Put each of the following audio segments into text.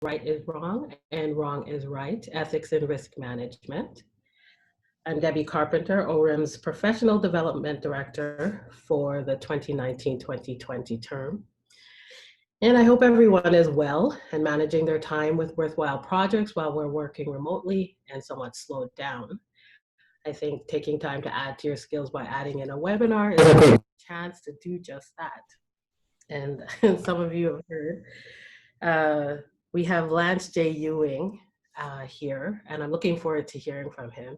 Right is Wrong and Wrong is Right, Ethics in Risk Management. I'm Debbie Carpenter, ORIMS Professional Development Director for the 2019-2020 term. And I hope everyone is well and managing their time with worthwhile projects while we're working remotely and somewhat slowed down. I think taking time to add to your skills by adding in a webinar is a great chance to do just that. And some of you have heard, we have Lance J. Ewing here, and I'm looking forward to hearing from him.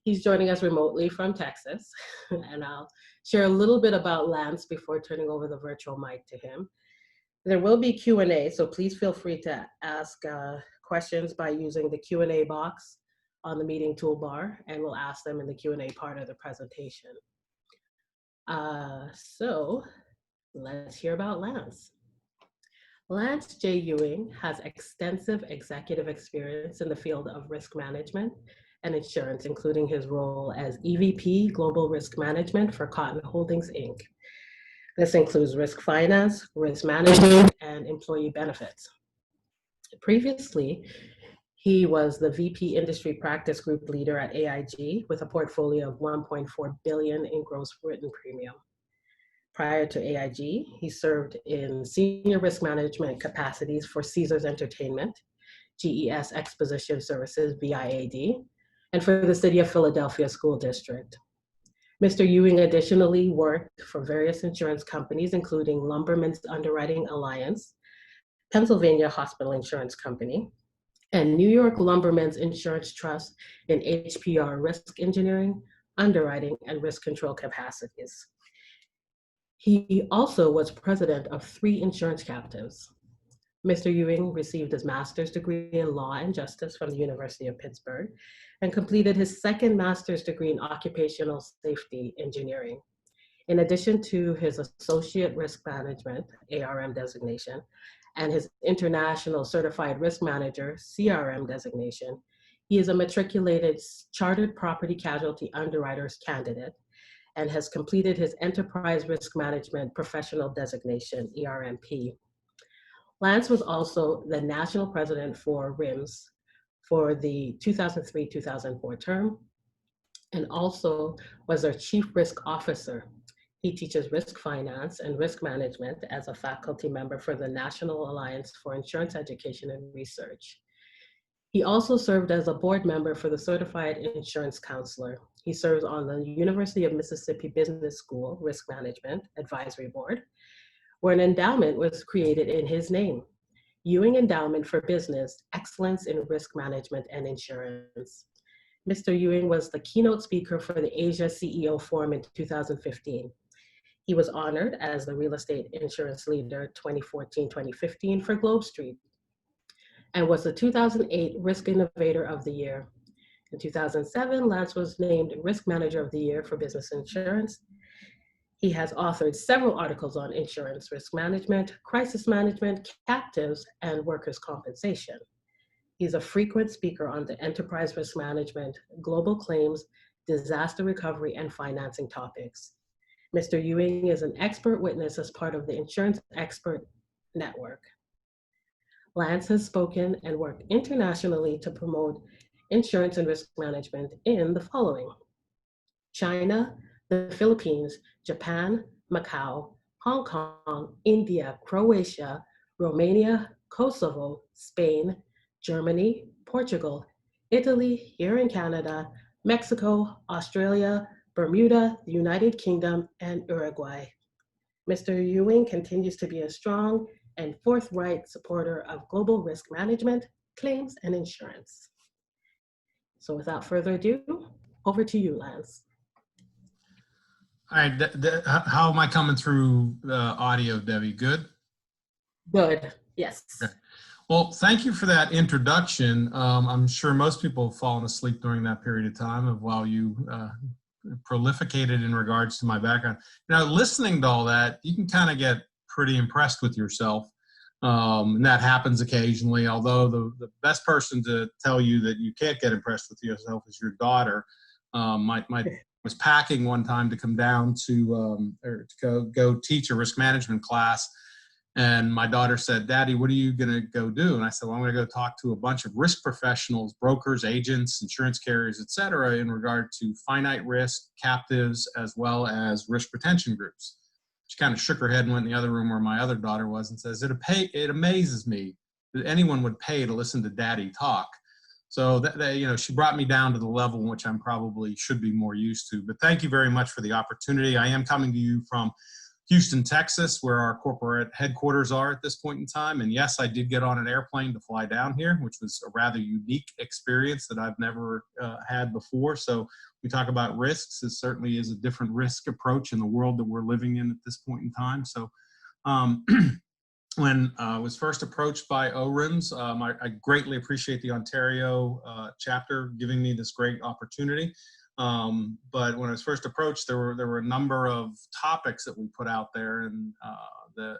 He's joining us remotely from Texas, and I'll share a little bit about Lance before turning over the virtual mic to him. There will be Q&A, so please feel free to ask questions by using the Q&A box on the meeting toolbar, and we'll ask them in the Q&A part of the presentation. So let's hear about Lance. Lance J. Ewing has extensive executive experience in the field of risk management and insurance, including his role as EVP Global Risk Management for Cotton Holdings, Inc. This includes risk finance, risk management, and employee benefits. Previously, he was the VP Industry Practice Group Leader at AIG with a portfolio of $1.4 billion in gross written premium. Prior to AIG, he served in senior risk management capacities for Caesars Entertainment, GES Exposition Services, BIAD, and for the City of Philadelphia School District. Mr. Ewing additionally worked for various insurance companies, including Lumbermen's Underwriting Alliance, Pennsylvania Hospital Insurance Company, and New York Lumbermen's Insurance Trust in HPR risk engineering, underwriting, and risk control capacities. He also was president of 3 insurance captives. Mr. Ewing received his master's degree in law and justice from the University of Pittsburgh and completed his second master's degree in occupational safety engineering. In addition to his associate risk management, ARM designation, and his international certified risk manager, CRM designation, he is a matriculated chartered property casualty underwriters candidate and has completed his enterprise risk management professional designation, ERMP. Lance was also the national president for ORIMS for the 2003-2004 term, and also was their chief risk officer. He teaches risk finance and risk management as a faculty member for the National Alliance for Insurance Education and Research. He also served as a board member for the Certified Insurance Counselor. He serves on the University of Mississippi Business School Risk Management Advisory Board, where an endowment was created in his name, Ewing Endowment for Business, Excellence in Risk Management and Insurance. Mr. Ewing was the keynote speaker for the Asia CEO Forum in 2015. He was honored as the Real Estate Insurance Leader 2014-2015 for Globe Street and was the 2008 Risk Innovator of the Year. In 2007, Lance was named Risk Manager of the Year for Business Insurance. He has authored several articles on insurance risk management, crisis management, captives, and workers' compensation. He's a frequent speaker on the enterprise risk management, global claims, disaster recovery, and financing topics. Mr. Ewing is an expert witness as part of the Insurance Expert Network. Lance has spoken and worked internationally to promote insurance and risk management in the following: China, the Philippines, Japan, Macau, Hong Kong, India, Croatia, Romania, Kosovo, Spain, Germany, Portugal, Italy, here in Canada, Mexico, Australia, Bermuda, the United Kingdom, and Uruguay. Mr. Ewing continues to be a strong and forthright supporter of global risk management, claims, and insurance. So without further ado, over to you, Lance. All right, how am I coming through audio, Debbie? Good? Good, yes. Okay. Well, thank you for that introduction. I'm sure most people have fallen asleep during that period of time while you prolificated in regards to my background. Now, listening to all that, you can kind of get pretty impressed with yourself. And that happens occasionally, although the best person to tell you that you can't get impressed with yourself is your daughter. Was packing one time to come down to go teach a risk management class, And my daughter said, "Daddy, what are you going to go do?" And I said, "Well, I'm going to go talk to a bunch of risk professionals, brokers, agents, insurance carriers, et cetera, in regard to finite risk, captives, as well as risk retention groups." She kind of shook her head and went in the other room where my other daughter was and says, "It amazes me that anyone would pay to listen to Daddy talk." So that, she brought me down to the level in which I'm probably should be more used to. But thank you very much for the opportunity. I am coming to you from Houston, Texas, where our corporate headquarters are at this point in time. And yes, I did get on an airplane to fly down here, which was a rather unique experience that I've never had before. So we talk about risks. It certainly is a different risk approach in the world that we're living in at this point in time. So when I was first approached by ORIMS, I greatly appreciate the Ontario chapter giving me this great opportunity. But when I was first approached, there were a number of topics that we put out there, and the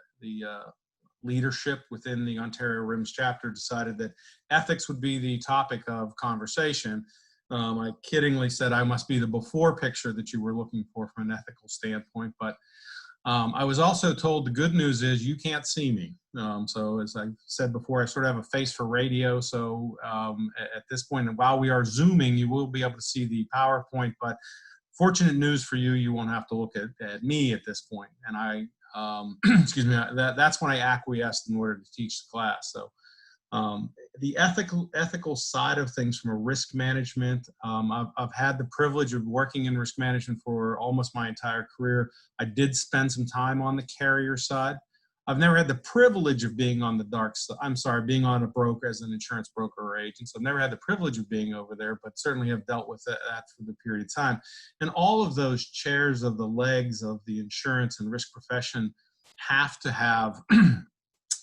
leadership within the Ontario ORIMS chapter decided that ethics would be the topic of conversation. I kiddingly said I must be the before picture that you were looking for from an ethical standpoint, but I was also told the good news is you can't see me. So as I said before, I sort of have a face for radio. So at this point, and while we are Zooming, you will be able to see the PowerPoint, but fortunate news for you, you won't have to look at me at this point. And I, excuse me, that's when I acquiesced in order to teach the class. So the ethical side of things from a risk management, I've had the privilege of working in risk management for almost my entire career. I did spend some time on the carrier side. I've never had the privilege of being on the dark side. I'm sorry, being on a broker as an insurance broker or agent. So I've never had the privilege of being over there, but certainly have dealt with that for the period of time. And all of those chairs of the legs of the insurance and risk profession have to have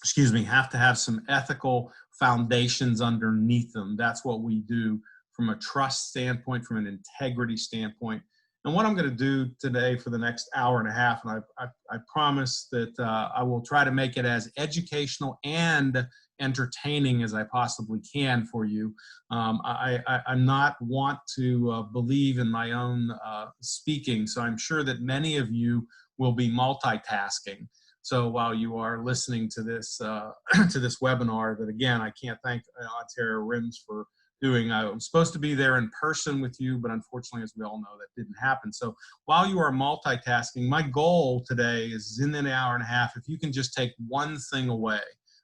excuse me, have to have some ethical foundations underneath them. That's what we do from a trust standpoint, from an integrity standpoint. And what I'm going to do today for the next hour and a half, and I promise that I will try to make it as educational and entertaining as I possibly can for you. I'm not want to believe in my own speaking, so I'm sure that many of you will be multitasking. So while you are listening to this to this webinar, that again, I can't thank Ontario ORIMS for doing. I was supposed to be there in person with you, but unfortunately, as we all know, that didn't happen. So while you are multitasking, my goal today is in an hour and a half, if you can just take one thing away,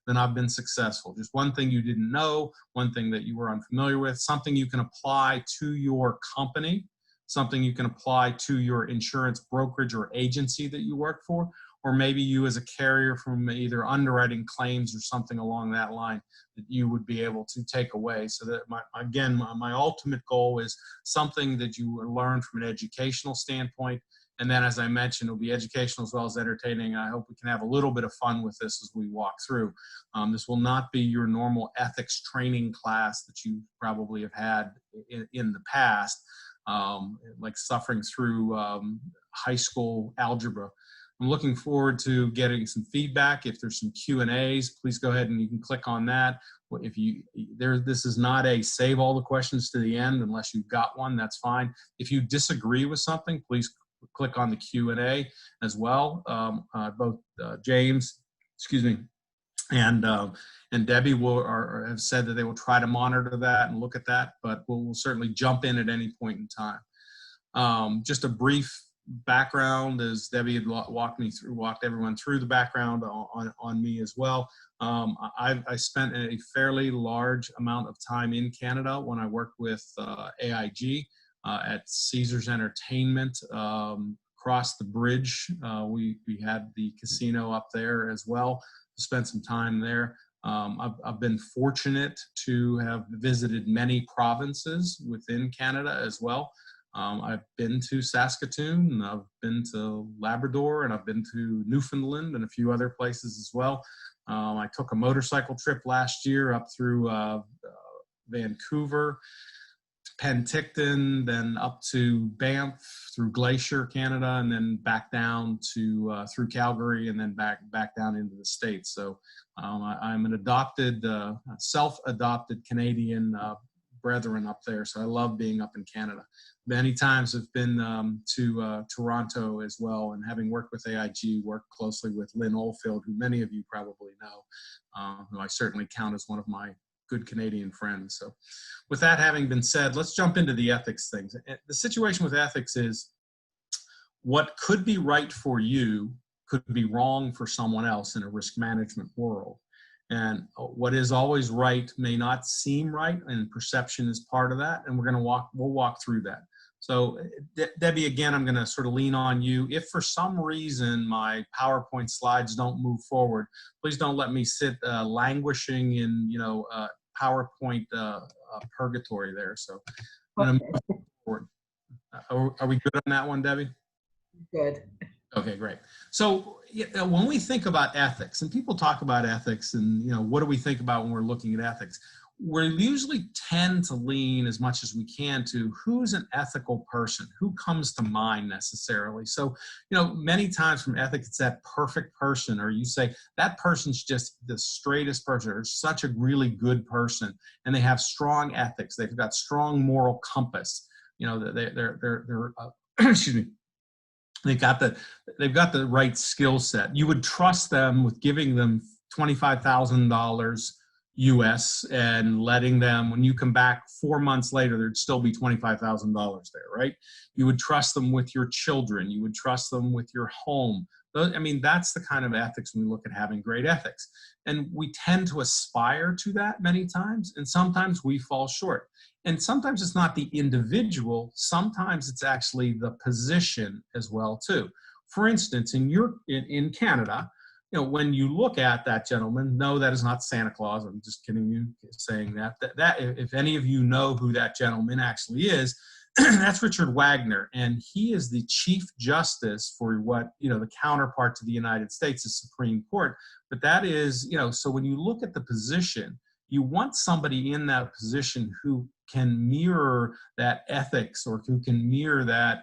then I've been successful. Just one thing you didn't know, one thing that you were unfamiliar with, something you can apply to your company, something you can apply to your insurance brokerage or agency that you work for, or maybe you as a carrier from either underwriting claims or something along that line that you would be able to take away. So that my ultimate goal is something that you learn from an educational standpoint. And then, as I mentioned, it'll be educational as well as entertaining. I hope we can have a little bit of fun with this as we walk through. This will not be your normal ethics training class that you probably have had in the past, like suffering through high school algebra. I'm looking forward to getting some feedback. If there's some Q&As, please go ahead and you can click on that. This is not a save all the questions to the end unless you've got one, that's fine. If you disagree with something, please click on the Q&A as well. Both James, excuse me, and Debbie have said that they will try to monitor that and look at that, but we'll certainly jump in at any point in time. Just a brief background, as Debbie had walked everyone through the background on me as well. I spent a fairly large amount of time in Canada when I worked with AIG at Caesars Entertainment. Across the bridge, we had the casino up there as well. Spent some time there. I've been fortunate to have visited many provinces within Canada as well. I've been to Saskatoon, and I've been to Labrador, and I've been to Newfoundland and a few other places as well. I took a motorcycle trip last year up through Vancouver, Penticton, then up to Banff, through Glacier, Canada, and then back down to through Calgary, and then back down into the States. So I'm an adopted, self-adopted Canadian brethren up there, so I love being up in Canada. Many times I've been to Toronto as well, and having worked with AIG, worked closely with Lynn Oldfield, who many of you probably know, who I certainly count as one of my good Canadian friends. So with that having been said, let's jump into the ethics things. The situation with ethics is what could be right for you could be wrong for someone else in a risk management world. And what is always right may not seem right, and perception is part of that. And we'll walk through that. So Debbie, again, I'm going to sort of lean on you. If for some reason my PowerPoint slides don't move forward, please don't let me sit languishing in, PowerPoint purgatory there. So I'm going to move forward. Are we good on that one, Debbie? Good. Okay, great. So when we think about ethics, and people talk about ethics, and what do we think about when we're looking at ethics? We usually tend to lean as much as we can to who's an ethical person, who comes to mind necessarily. So, many times from ethics, it's that perfect person, or you say that person's just the straightest person, or such a really good person, and they have strong ethics. They've got strong moral compass. They're excuse me. They've got the right skill set. You would trust them with giving them $25,000 US and letting them, when you come back 4 months later, there'd still be $25,000 there, right? You would trust them with your children. You would trust them with your home. That's the kind of ethics when we look at having great ethics. And we tend to aspire to that many times, and sometimes we fall short. And sometimes it's not the individual, sometimes it's actually the position as well too. For instance, in Canada, when you look at that gentleman, no, that is not Santa Claus. I'm just kidding you saying that. That if any of you know who that gentleman actually is, that's Richard Wagner, and he is the Chief Justice for what, the counterpart to the United States, the Supreme Court. But that is, so when you look at the position, you want somebody in that position who can mirror that ethics, or who can mirror that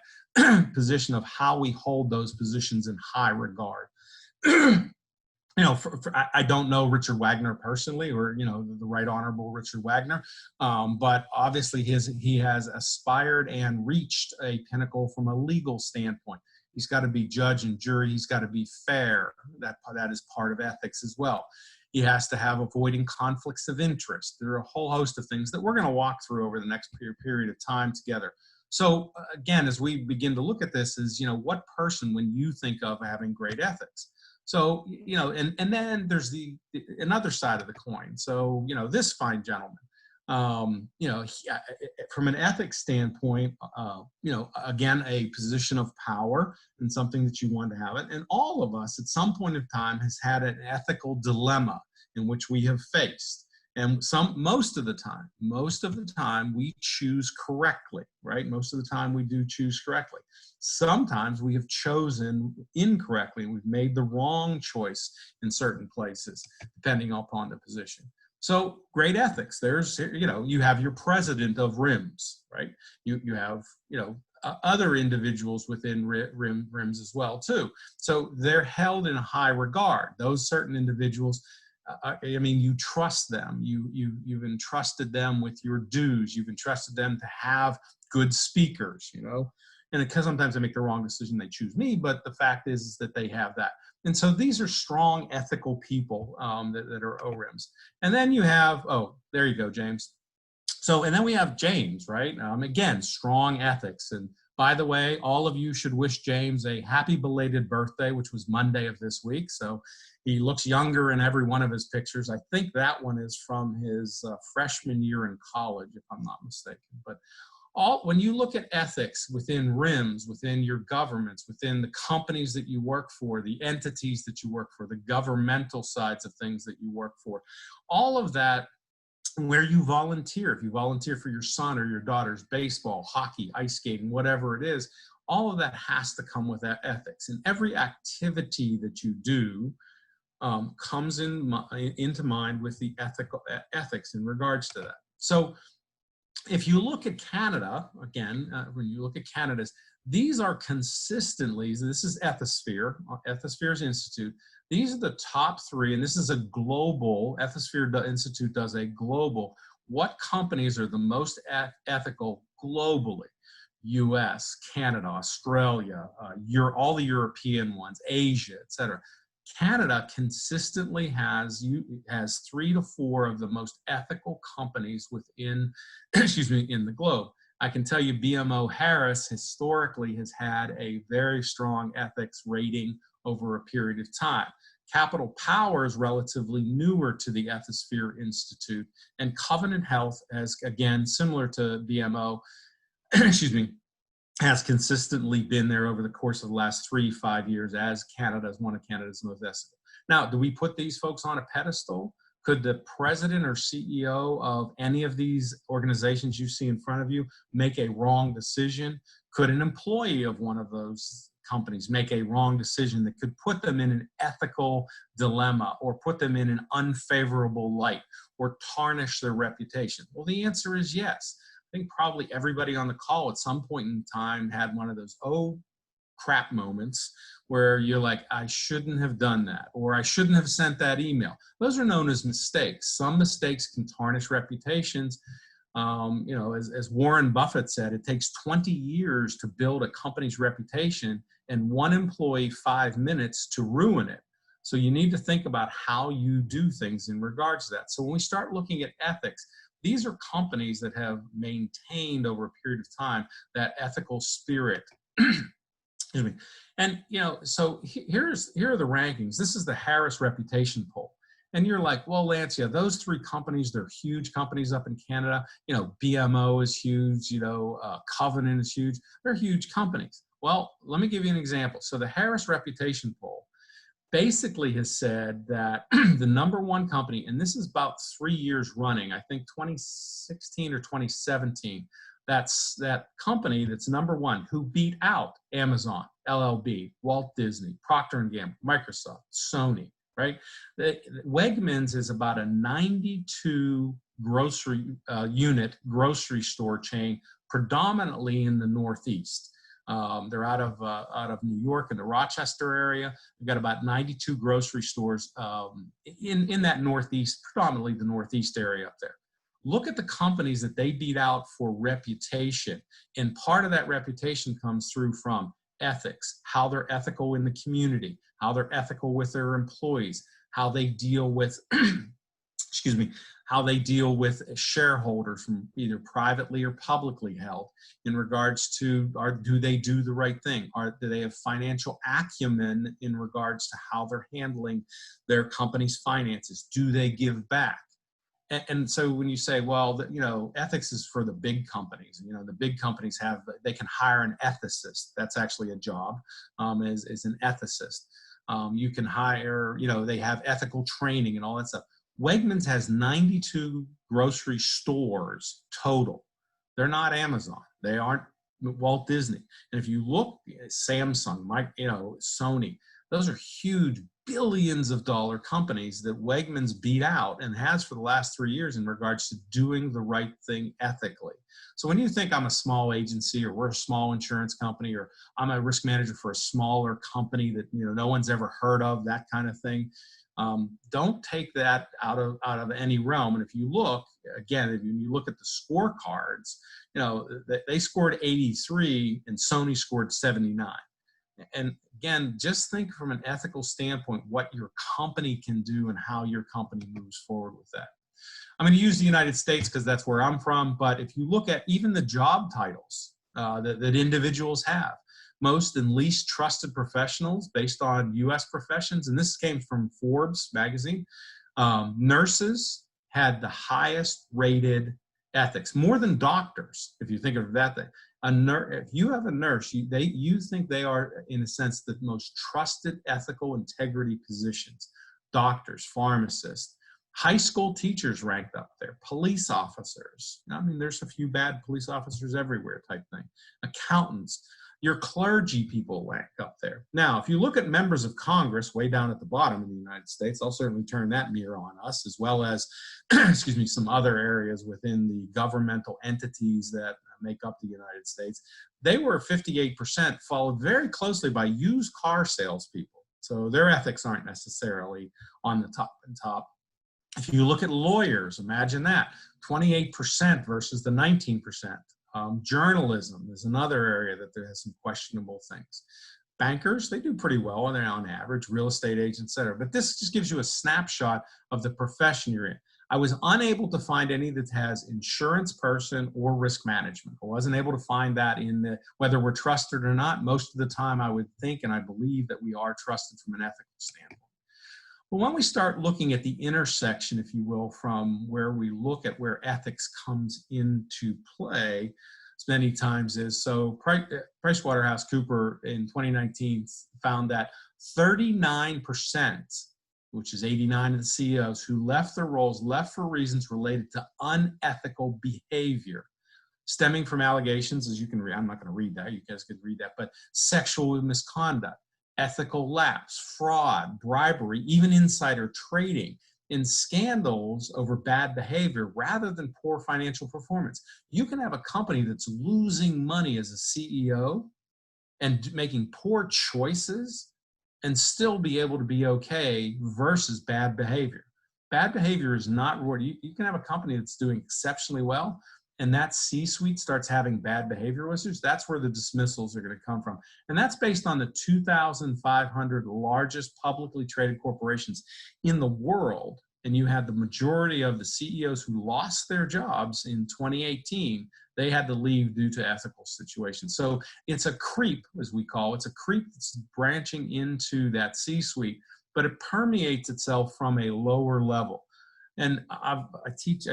position of how we hold those positions in high regard. I don't know Richard Wagner personally, or, the Right Honorable Richard Wagner, but obviously he has aspired and reached a pinnacle from a legal standpoint. He's got to be judge and jury. He's got to be fair. That is part of ethics as well. He has to have avoiding conflicts of interest. There are a whole host of things that we're going to walk through over the next period of time together. So again, as we begin to look at this, is, what person, when you think of having great ethics? So, and then there's another side of the coin. So, this fine gentleman, from an ethics standpoint, again, a position of power and something that you want to have it. And all of us at some point in time has had an ethical dilemma in which we have faced. And most of the time we choose correctly, right? Most of the time we do choose correctly. Sometimes we have chosen incorrectly, and we've made the wrong choice in certain places, depending upon the position. So great ethics, there's, you have your president of RIMS, right? You have, other individuals within RIMS as well too. So they're held in high regard. Those certain individuals, you trust them. You've entrusted them with your dues. You've entrusted them to have good speakers, and because sometimes they make the wrong decision, they choose me, but the fact is that they have that. And so these are strong ethical people that are ORIMS. And then you have, there you go, James. So, and then we have James, right? Again, strong ethics. And by the way, all of you should wish James a happy belated birthday, which was Monday of this week. So he looks younger in every one of his pictures. I think that one is from his freshman year in college, if I'm not mistaken. But when you look at ethics within RIMS, within your governments, within the companies that you work for, the entities that you work for, the governmental sides of things that you work for, all of that, where you volunteer, if you volunteer for your son or your daughter's baseball, hockey, ice skating, whatever it is, all of that has to come with that ethics. And every activity that you do comes into mind with the ethics in regards to that. So if you look at Canada, again, when you look at Canada's, these are consistently, this is Ethisphere, Ethisphere's Institute. These are the top three, and this is a global, Ethisphere Institute does a global, what companies are the most ethical globally? US, Canada, Australia, all the European ones, Asia, etc. Canada consistently has 3 to 4 of the most ethical companies within, excuse me, in the globe. I can tell you BMO Harris historically has had a very strong ethics rating over a period of time. Capital Power is relatively newer to the Ethisphere Institute, and Covenant Health, as again, similar to BMO, excuse me, has consistently been there over the course of the last 3-5 years as one of Canada's most ethical. Now, do we put these folks on a pedestal? Could the president or CEO of any of these organizations you see in front of you make a wrong decision? Could an employee of one of those companies make a wrong decision that could put them in an ethical dilemma or put them in an unfavorable light or tarnish their reputation? Well, the answer is yes. I think probably everybody on the call at some point in time had one of those, oh crap moments where you're like, I shouldn't have done that, or I shouldn't have sent that email. Those are known as mistakes. Some mistakes can tarnish reputations. You know, as Warren Buffett said, it takes 20 years to build a company's reputation and one employee 5 minutes to ruin it. So you need to think about how you do things in regards to that. So when we start looking at ethics, these are companies that have maintained over a period of time that ethical spirit. Excuse me. And, you know, so here are the rankings. This is the Harris Reputation Poll. And you're like, well, Lance, yeah, those 3 companies, they're huge companies up in Canada. You know, BMO is huge, you know, Covenant is huge. They're huge companies. Well, let me give you an example. So the Harris Reputation Poll basically has said that the #1 company, and this is about 3 years running, I think 2016 or 2017, that's that company that's #1 who beat out Amazon, LLB, Walt Disney, Procter & Gamble, Microsoft, Sony, right? Wegmans is about a 92 unit grocery store chain, predominantly in the Northeast. They're out of New York in the Rochester area. We've got about 92 grocery stores in that Northeast, predominantly the Northeast area up there. Look at the companies that they beat out for reputation. And part of that reputation comes through from ethics, how they're ethical in the community, how they're ethical with their employees, how they deal with, excuse me, how they deal with shareholders from either privately or publicly held in regards to, do they do the right thing? Do they have financial acumen in regards to how they're handling their company's finances? Do they give back? And so when you say, well, you know, ethics is for the big companies, you know, the big companies they can hire an ethicist. That's actually a job, is an ethicist. You can hire, you know, they have ethical training and all that stuff. Wegmans has 92 grocery stores total. They're not Amazon. They aren't Walt Disney. And if you look at Samsung, Sony, those are huge billions of dollar companies that Wegmans beat out and has for the last 3 years in regards to doing the right thing ethically. So when you think I'm a small agency, or we're a small insurance company, or I'm a risk manager for a smaller company that, you know, no one's ever heard of, that kind of thing, don't take that out of any realm. And if you look, again, if you look at the scorecards, you know, they scored 83 and Sony scored 79. And again, just think from an ethical standpoint what your company can do and how your company moves forward with that. I'm going to use the United States because that's where I'm from, but if you look at even the job titles that individuals have, most and least trusted professionals based on US professions, and this came from Forbes magazine, nurses had the highest rated ethics, more than doctors, if you think of that thing. If you have a nurse, you think they are, in a sense, the most trusted ethical integrity positions. Doctors, pharmacists, high school teachers ranked up there, police officers. I mean, there's a few bad police officers everywhere type thing. Accountants, your clergy people rank up there. Now, if you look at members of Congress way down at the bottom in the United States, I'll certainly turn that mirror on us, as well as, excuse me, some other areas within the governmental entities that make up the United States. They were 58%, followed very closely by used car salespeople. So their ethics aren't necessarily on the top. If you look at lawyers, imagine that, 28% versus the 19%. Journalism is another area that there has some questionable things. Bankers, they do pretty well on average, real estate agents, et cetera. But this just gives you a snapshot of the profession you're in. I was unable to find any that has insurance person or risk management. I wasn't able to find that in whether we're trusted or not. Most of the time I would think and I believe that we are trusted from an ethical standpoint. But when we start looking at the intersection, if you will, from where we look at where ethics comes into play, as many times is, so PricewaterhouseCoopers in 2019 found that 39%, which is 89 of the CEOs who left their roles, left for reasons related to unethical behavior, stemming from allegations, as you can read, I'm not going to read that, you guys could read that, but sexual misconduct, ethical lapse, fraud, bribery, even insider trading, in scandals over bad behavior rather than poor financial performance. You can have a company that's losing money as a CEO and making poor choices and still be able to be okay versus bad behavior. Bad behavior is not rewarded. You can have a company that's doing exceptionally well, and that C-suite starts having bad behavior issues. That's where the dismissals are going to come from. And that's based on the 2,500 largest publicly traded corporations in the world. And you had the majority of the CEOs who lost their jobs in 2018, they had to leave due to ethical situations. So it's a creep, as we call it. It's a creep that's branching into that C-suite, but it permeates itself from a lower level. And I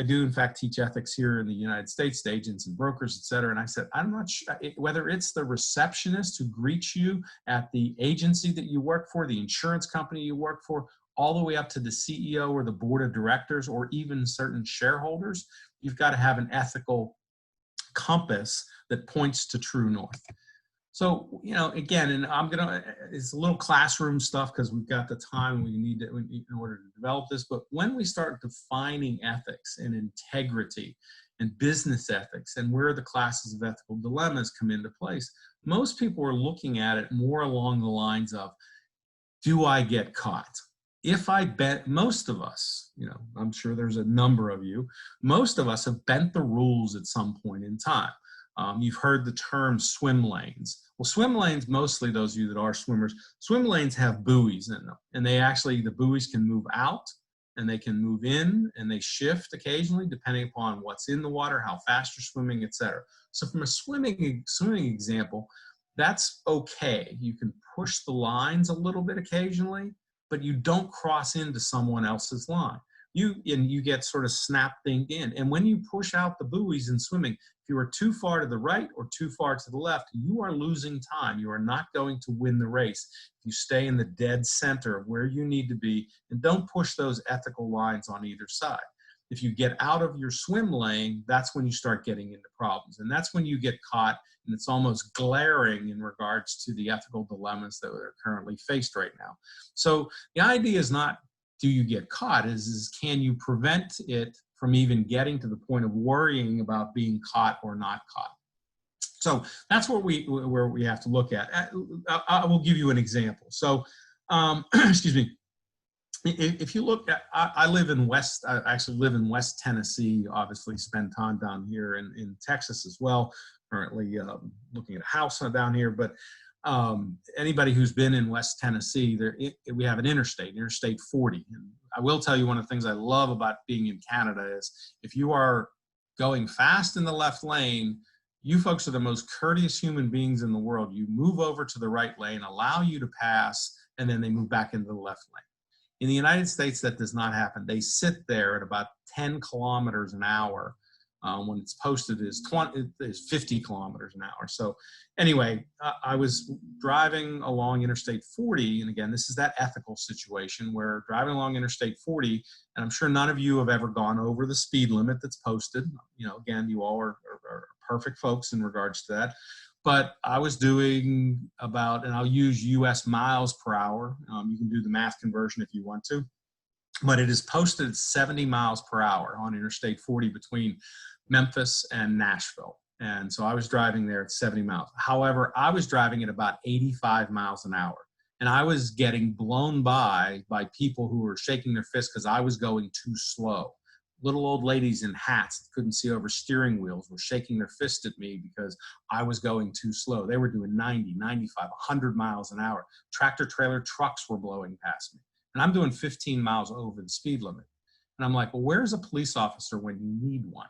do in fact teach ethics here in the United States to agents and brokers, et cetera. And I said, I'm not sure whether it's the receptionist who greets you at the agency that you work for, the insurance company you work for, all the way up to the CEO or the board of directors, or even certain shareholders. You've got to have an ethical compass that points to true north. So, you know, again, and it's a little classroom stuff because we've got the time we need in order to develop this. But when we start defining ethics and integrity and business ethics and where the classes of ethical dilemmas come into place, most people are looking at it more along the lines of, do I get caught? If I bet, most of us, you know, I'm sure there's a number of you, most of us have bent the rules at some point in time. You've heard the term swim lanes. Well, swim lanes, mostly those of you that are swimmers, swim lanes have buoys in them. And the buoys can move out and they can move in and they shift occasionally depending upon what's in the water, how fast you're swimming, et cetera. So from a swimming example, that's okay. You can push the lines a little bit occasionally, but you don't cross into someone else's line. You get sort of snapped in. And when you push out the buoys in swimming, if you are too far to the right or too far to the left, you are losing time. You are not going to win the race. You stay in the dead center of where you need to be and don't push those ethical lines on either side. If you get out of your swim lane, that's when you start getting into problems. And that's when you get caught, and it's almost glaring in regards to the ethical dilemmas that are currently faced right now. So the idea is not, do you get caught, is can you prevent it from even getting to the point of worrying about being caught or not caught? So that's where we have to look at. I will give you an example. So, excuse me. If you look at, I actually live in West Tennessee, obviously spend time down here in Texas as well, currently looking at a house down here, but anybody who's been in West Tennessee, we have an Interstate 40. And I will tell you, one of the things I love about being in Canada is if you are going fast in the left lane, you folks are the most courteous human beings in the world. You move over to the right lane, allow you to pass, and then they move back into the left lane. In the United States, that does not happen. They sit there at about 10 kilometers an hour. When it's posted is 50 kilometers an hour. So anyway, I was driving along Interstate 40, and again, this is that ethical situation where driving along Interstate 40, and I'm sure none of you have ever gone over the speed limit that's posted. You know, again, you all are perfect folks in regards to that. But I was doing about, and I'll use US miles per hour. You can do the math conversion if you want to. But it is posted at 70 miles per hour on Interstate 40 between Memphis and Nashville. And so I was driving there at 70 miles. However, I was driving at about 85 miles an hour. And I was getting blown by people who were shaking their fists because I was going too slow. Little old ladies in hats that couldn't see over steering wheels were shaking their fist at me because I was going too slow. They were doing 90, 95, 100 miles an hour. Tractor trailer trucks were blowing past me. And I'm doing 15 miles over the speed limit. And I'm like, well, where's a police officer when you need one?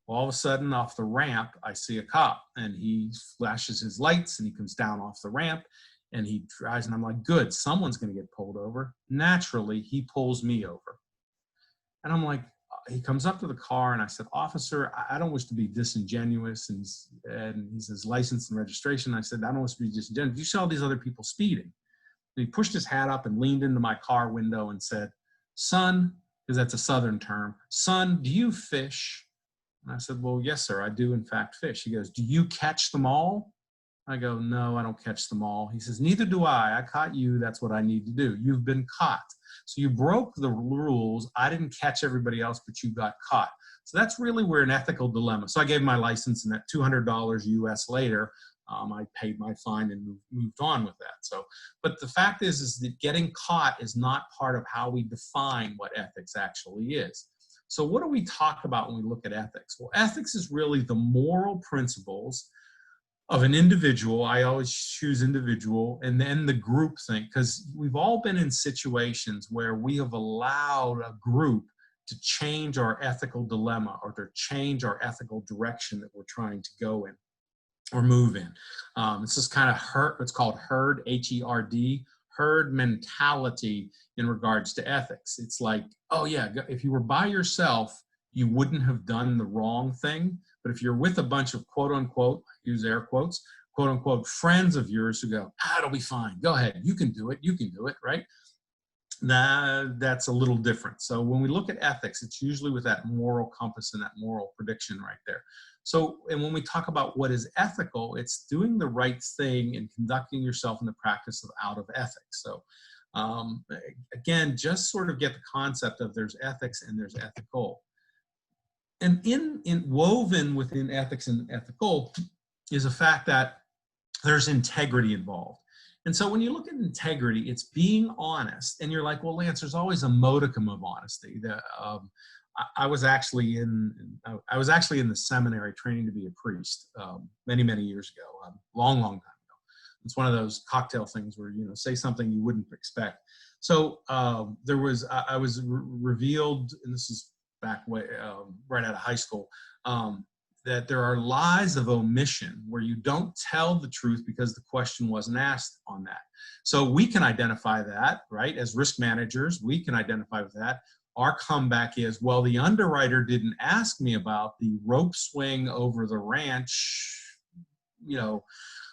Well, all of a sudden off the ramp, I see a cop and he flashes his lights and he comes down off the ramp and he drives. And I'm like, good, someone's going to get pulled over. Naturally, he pulls me over. And I'm like, he comes up to the car and I said, officer, I don't wish to be disingenuous. And he says, license and registration. I said, I don't wish to be disingenuous. You see all these other people speeding. And he pushed his hat up and leaned into my car window and said, son, because that's a Southern term, son, do you fish? And I said, well, yes, sir, I do in fact fish. He goes, do you catch them all? I go, no, I don't catch them all. He says, neither do I. I caught you. That's what I need to do. You've been caught. So you broke the rules. I didn't catch everybody else, but you got caught. So that's really where an ethical dilemma. So I gave my license, and at $200 US later, I paid my fine and moved on with that. So, but the fact is that getting caught is not part of how we define what ethics actually is. So what do we talk about when we look at ethics? Well, ethics is really the moral principles of an individual. I always choose individual, and then the group thing, because we've all been in situations where we have allowed a group to change our ethical dilemma or to change our ethical direction that we're trying to go in or move in. It's just kind of what's called herd, H-E-R-D, herd mentality in regards to ethics. It's like, oh yeah, if you were by yourself, you wouldn't have done the wrong thing. But if you're with a bunch of quote unquote, use air quotes, quote unquote, friends of yours who go, it'll be fine. Go ahead. You can do it, right? That's a little different. So when we look at ethics, it's usually with that moral compass and that moral prediction right there. So, and when we talk about what is ethical, it's doing the right thing and conducting yourself in the practice of out of ethics. So again, just sort of get the concept of there's ethics and there's ethical. And woven within ethics and ethical is a fact that there's integrity involved. And so when you look at integrity, it's being honest. And you're like, well, Lance, there's always a modicum of honesty. I was actually in the seminary training to be a priest many, many years ago, long time ago. It's one of those cocktail things where, say something you wouldn't expect. So I was revealed, and this is back right out of high school, that there are lies of omission where you don't tell the truth because the question wasn't asked on that. So we can identify that, right? As risk managers, we can identify with that. Our comeback is, well, the underwriter didn't ask me about the rope swing over the ranch,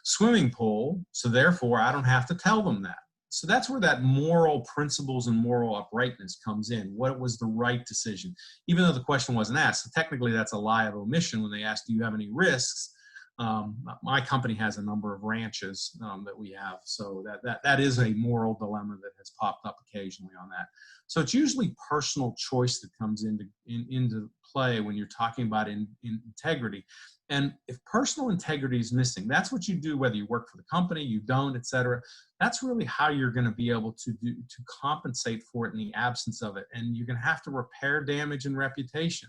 swimming pool, so therefore I don't have to tell them that. So that's where that moral principles and moral uprightness comes in. What was the right decision? Even though the question wasn't asked. So technically that's a lie of omission when they ask, do you have any risks? My company has a number of ranches that we have. So that is a moral dilemma that has popped up occasionally on that. So it's usually personal choice that comes into play when you're talking about integrity. And if personal integrity is missing, that's what you do, whether you work for the company, you don't, et cetera. That's really how you're going to be able to compensate for it in the absence of it. And you're going to have to repair damage and reputation.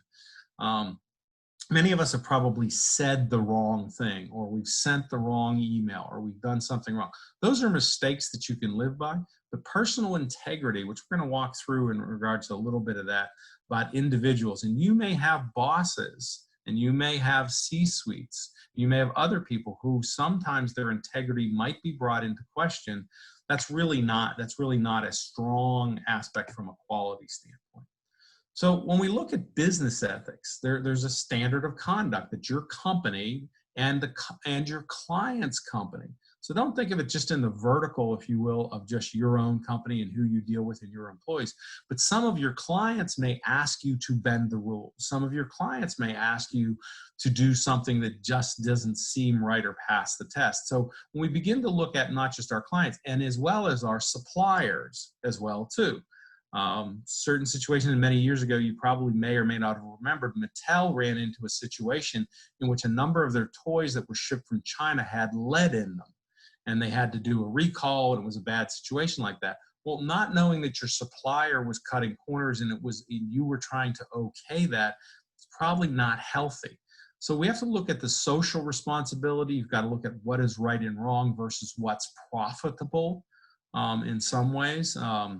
Many of us have probably said the wrong thing, or we've sent the wrong email, or we've done something wrong. Those are mistakes that you can live by. The personal integrity, which we're going to walk through in regards to a little bit of that about individuals. And you may have bosses, and you may have C-suites. You may have other people who sometimes their integrity might be brought into question. That's really not a strong aspect from a quality standpoint. So when we look at business ethics, there's a standard of conduct that your company and your client's company. So don't think of it just in the vertical, if you will, of just your own company and who you deal with and your employees. But some of your clients may ask you to bend the rules. Some of your clients may ask you to do something that just doesn't seem right or pass the test. So when we begin to look at not just our clients and as well as our suppliers as well too. Certain situations many years ago, you probably may or may not have remembered, Mattel ran into a situation in which a number of their toys that were shipped from China had lead in them. and they had to do a recall and it was a bad situation like that. Well, not knowing that your supplier was cutting corners and you were trying to okay that, it's probably not healthy. So we have to look at the social responsibility. You've got to look at what is right and wrong versus what's profitable in some ways. How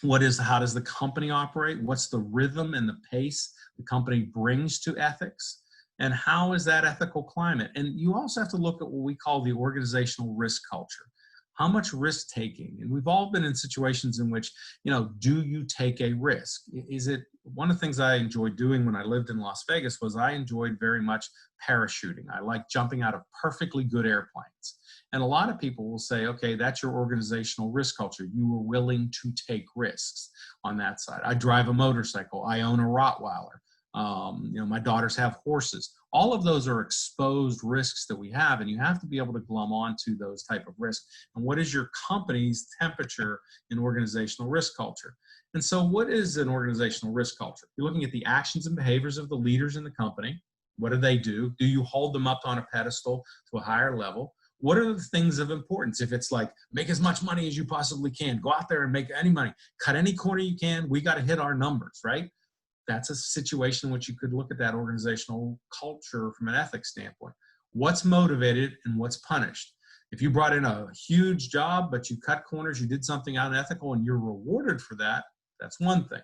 does the company operate? What's the rhythm and the pace the company brings to ethics? And how is that ethical climate? And you also have to look at what we call the organizational risk culture. How much risk taking? And we've all been in situations in which, do you take a risk? One of the things I enjoyed doing when I lived in Las Vegas was I enjoyed very much parachuting. I like jumping out of perfectly good airplanes. And a lot of people will say, okay, that's your organizational risk culture. You were willing to take risks on that side. I drive a motorcycle. I own a Rottweiler. My daughters have horses. All of those are exposed risks that we have, and you have to be able to glom onto those type of risks. And what is your company's temperature in organizational risk culture? And so what is an organizational risk culture? You're looking at the actions and behaviors of the leaders in the company. What do they do? Do you hold them up on a pedestal to a higher level? What are the things of importance? If it's like, make as much money as you possibly can, go out there and make any money, cut any corner you can, we got to hit our numbers, right? That's a situation in which you could look at that organizational culture from an ethics standpoint. What's motivated and what's punished? If you brought in a huge job, but you cut corners, you did something unethical and you're rewarded for that, that's one thing.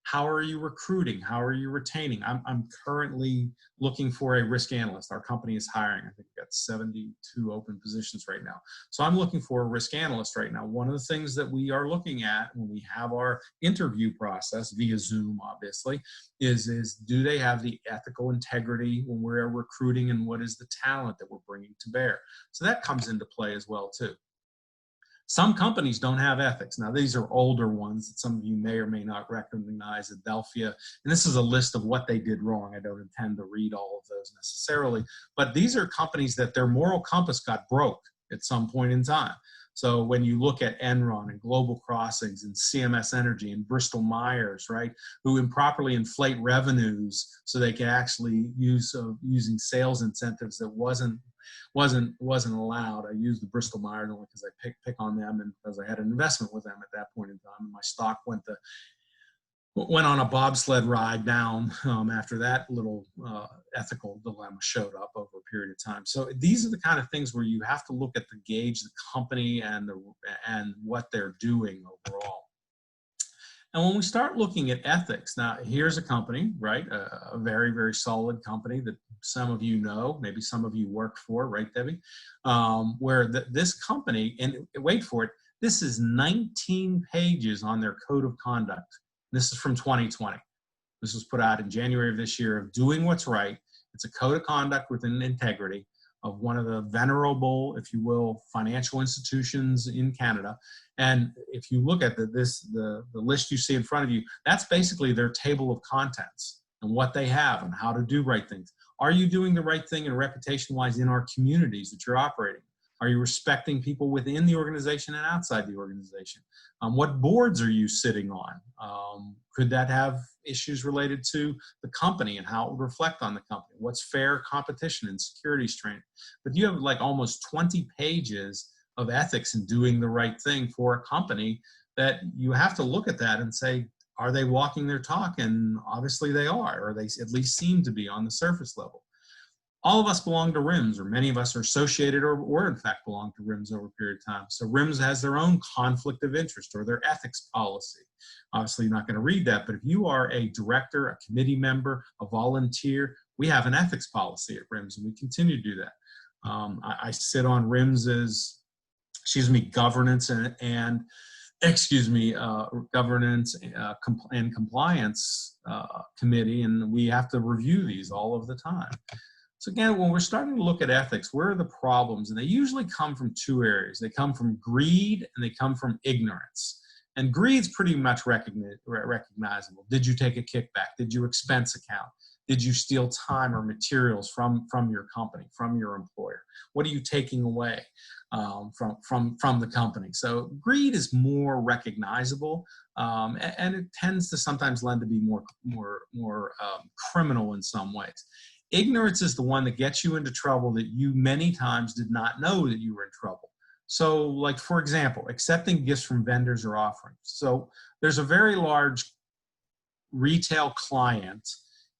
How are you recruiting? How are you retaining? I'm currently looking for a risk analyst. Our company is hiring. I think we've got 72 open positions right now. So I'm looking for a risk analyst right now. One of the things that we are looking at when we have our interview process via Zoom, obviously, is do they have the ethical integrity when we're recruiting, and what is the talent that we're bringing to bear? So that comes into play as well, too. Some companies don't have ethics. Now, these are older ones that some of you may or may not recognize, Adelphia. And this is a list of what they did wrong. I don't intend to read all of those necessarily. But these are companies that their moral compass got broke at some point in time. So when you look at Enron and Global Crossings and CMS Energy and Bristol Myers, right, who improperly inflate revenues so they can actually using sales incentives that wasn't allowed. I used the Bristol Myers only because I pick on them and because I had an investment with them at that point in time, and my stock went on a bobsled ride down after that little ethical dilemma showed up over a period of time. So these are the kind of things where you have to look at the gauge, the company, and what they're doing overall. And when we start looking at ethics, now here's a company, right? A very, very solid company that some of you know, maybe some of you work for, right, Debbie? Where this company, and wait for it, this is 19 pages on their code of conduct. This is from 2020. This was put out in January of this year, of doing what's right. It's a code of conduct with an integrity of one of the venerable, if you will, financial institutions in Canada. And if you look at the list you see in front of you, that's basically their table of contents and what they have and how to do right things. Are you doing the right thing and reputation-wise in our communities that you're operating? Are you respecting people within the organization and outside the organization? What boards are you sitting on? Could that have issues related to the company and how it would reflect on the company? What's fair competition and securities training? But you have like almost 20 pages of ethics and doing the right thing for a company that you have to look at that and say, are they walking their talk? And obviously they are, or they at least seem to be on the surface level. All of us belong to RIMS, or many of us are associated or in fact belong to RIMS over a period of time. So RIMS has their own conflict of interest or their ethics policy. Obviously, you're not going to read that, but if you are a director, a committee member, a volunteer, we have an ethics policy at RIMS, and we continue to do that. I sit on RIMS's, governance governance and compliance committee, and we have to review these all of the time. So again, when we're starting to look at ethics, where are the problems? And they usually come from two areas. They come from greed and they come from ignorance. And greed's pretty much recognizable. Did you take a kickback? Did you expense account? Did you steal time or materials from your company, from your employer? What are you taking away from the company? So greed is more recognizable, and it tends to sometimes lend to be more criminal in some ways. Ignorance is the one that gets you into trouble that you many times did not know that you were in trouble. So like, for example, accepting gifts from vendors or offerings. So there's a very large retail client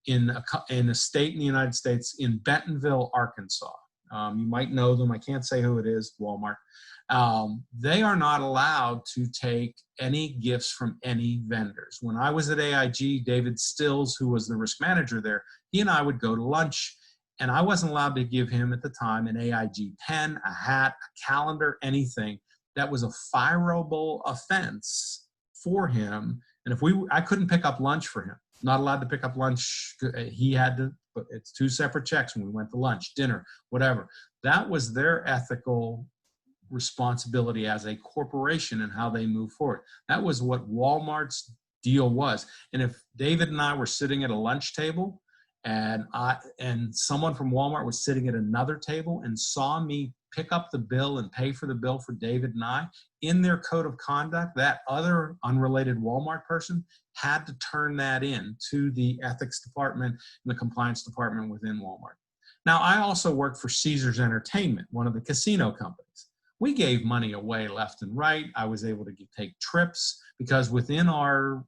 in a state in the United States, in Bentonville, Arkansas. You might know them. I can't say who it is, Walmart. They are not allowed to take any gifts from any vendors. When I was at AIG, David Stills, who was the risk manager there, he and I would go to lunch, and I wasn't allowed to give him at the time an AIG pen, a hat, a calendar, anything. That was a fireable offense for him. And I couldn't pick up lunch for him. Not allowed to pick up lunch. He had to, but it's 2 separate checks when we went to lunch, dinner, whatever. That was their ethical responsibility as a corporation and how they move forward. That was what Walmart's deal was. And if David and I were sitting at a lunch table, and someone from Walmart was sitting at another table and saw me pick up the bill and pay for the bill for David and I, in their code of conduct, that other unrelated Walmart person had to turn that in to the ethics department and the compliance department within Walmart. Now, I also worked for Caesars Entertainment, one of the casino companies. We gave money away left and right. I was able to take trips because within our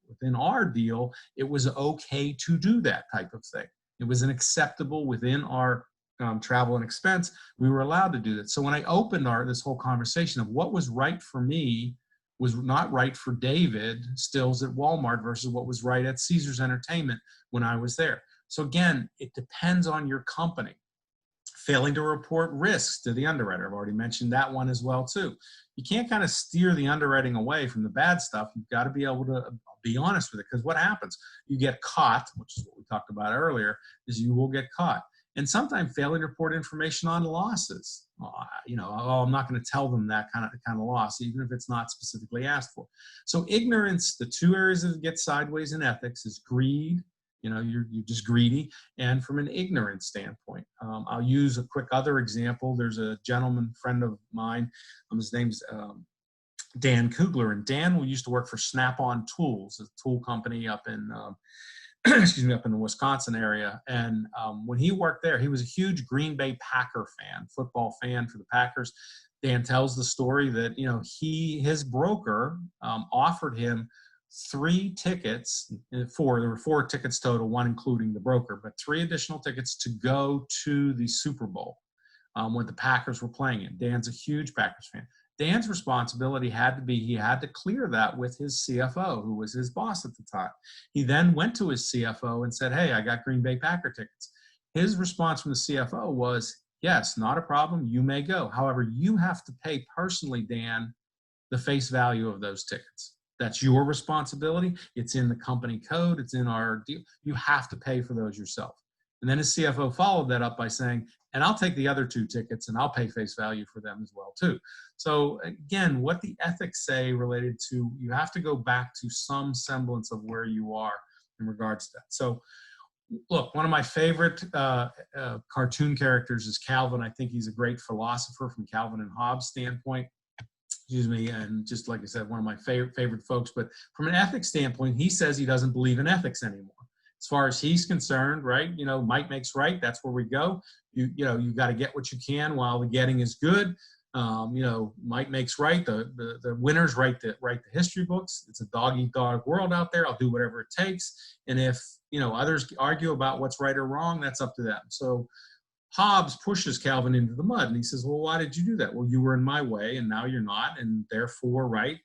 deal, it was okay to do that type of thing. It was an acceptable within our travel and expense. We were allowed to do that. So when I opened this whole conversation of what was right for me was not right for David Stills at Walmart versus what was right at Caesars Entertainment when I was there. So again, it depends on your company. Failing to report risks to the underwriter. I've already mentioned that one as well too. You can't kind of steer the underwriting away from the bad stuff. You've got to be able to be honest with it, because what happens? You get caught, which is what we talked about earlier, is you will get caught. And sometimes failing to report information on losses. I'm not going to tell them that kind of loss, even if it's not specifically asked for. So ignorance, the 2 areas that get sideways in ethics is greed. You're just greedy, and from an ignorance standpoint. I'll use a quick other example. There's a gentleman friend of mine. His name's Dan Kugler, and Dan used to work for Snap-on Tools, a tool company up in up in the Wisconsin area. And when he worked there, he was a huge Green Bay Packer fan, football fan for the Packers. Dan tells the story that his broker offered him 3 tickets. There were 4 tickets total, 1 including the broker, but 3 additional tickets to go to the Super Bowl when the Packers were playing it. Dan's a huge Packers fan. Dan's responsibility had to be, he had to clear that with his CFO, who was his boss at the time. He then went to his CFO and said, hey, I got Green Bay Packer tickets. His response from the CFO was, yes, not a problem, you may go. However, you have to pay personally, Dan, the face value of those tickets. That's your responsibility. It's in the company code. It's in our deal. You have to pay for those yourself. And then his CFO followed that up by saying, and I'll take the other 2 tickets and I'll pay face value for them as well too. So again, what the ethics say related to, you have to go back to some semblance of where you are in regards to that. So look, one of my favorite cartoon characters is Calvin. I think he's a great philosopher from Calvin and Hobbes' standpoint. Excuse me, and just like I said, one of my favorite folks. But from an ethics standpoint, he says he doesn't believe in ethics anymore. As far as he's concerned, right? Might makes right. That's where we go. You got to get what you can while the getting is good. Might makes right. The winners write the history books. It's a dog eat dog world out there. I'll do whatever it takes. And if others argue about what's right or wrong, that's up to them. So Hobbes pushes Calvin into the mud, and he says, well, why did you do that? Well, you were in my way, and now you're not, and therefore, right,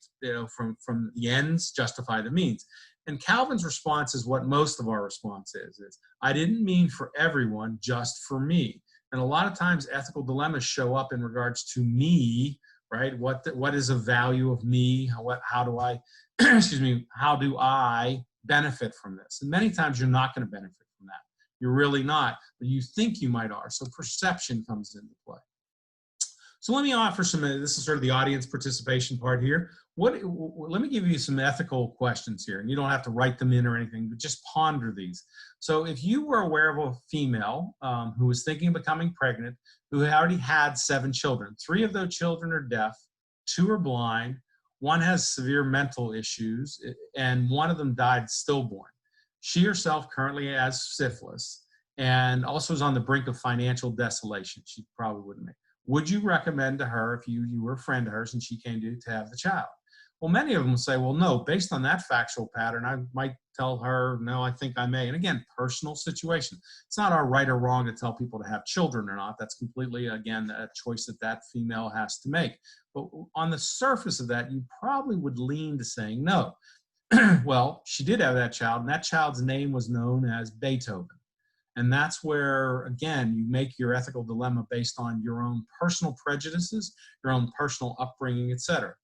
from the ends justify the means. And Calvin's response is what most of our response is I didn't mean for everyone, just for me. And a lot of times ethical dilemmas show up in regards to me, right? What is the value of me? How do I, how do I benefit from this? And many times you're not going to benefit from that. You're really not, but you think you might are. So perception comes into play. So let me offer this is sort of the audience participation part here. Let me give you some ethical questions here, and you don't have to write them in or anything, but just ponder these. So if you were aware of a female who was thinking of becoming pregnant, who already had 7 children, 3 of those children are deaf, 2 are blind, 1 has severe mental issues, and 1 of them died stillborn. She herself currently has syphilis and also is on the brink of financial desolation. She probably wouldn't make. Would you recommend to her, if you were a friend of hers and she came to have the child? Well, many of them say, well, no, based on that factual pattern, I might tell her, no, I think I may. And again, personal situation. It's not our right or wrong to tell people to have children or not. That's completely, again, a choice that that female has to make. But on the surface of that, you probably would lean to saying no. Well, she did have that child, and that child's name was known as Beethoven. And that's where, again, you make your ethical dilemma based on your own personal prejudices, your own personal upbringing, etc.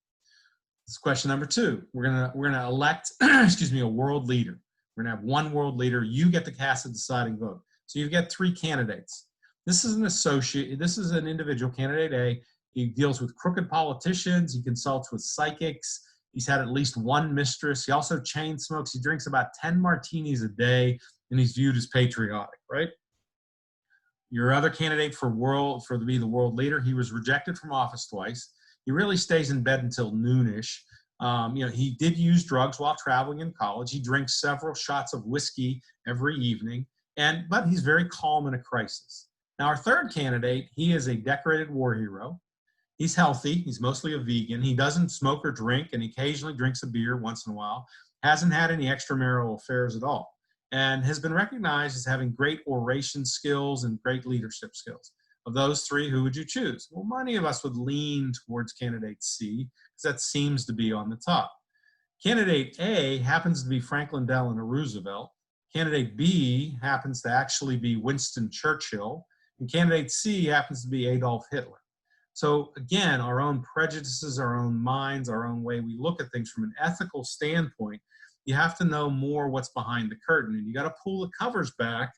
This is question number 2. We're gonna elect, excuse me, a world leader. We're gonna have one world leader. You get to cast a deciding vote. So you've got 3 candidates. This is an associate. This is an individual, candidate A. He deals with crooked politicians. He consults with psychics. He's had at least one mistress. He also chain smokes. He drinks about 10 martinis a day, and he's viewed as patriotic, right? Your other candidate to be the world leader, he was rejected from office twice. He really stays in bed until noonish. He did use drugs while traveling in college. He drinks several shots of whiskey every evening, but he's very calm in a crisis. Now, our third candidate, he is a decorated war hero. He's healthy. He's mostly a vegan. He doesn't smoke or drink, and occasionally drinks a beer once in a while. Hasn't had any extramarital affairs at all, and has been recognized as having great oration skills and great leadership skills. Of those 3, who would you choose? Well, many of us would lean towards candidate C, because that seems to be on the top. Candidate A happens to be Franklin Delano Roosevelt. Candidate B happens to actually be Winston Churchill. And candidate C happens to be Adolf Hitler. So again, our own prejudices, our own minds, our own way we look at things from an ethical standpoint, you have to know more what's behind the curtain, and you got to pull the covers back,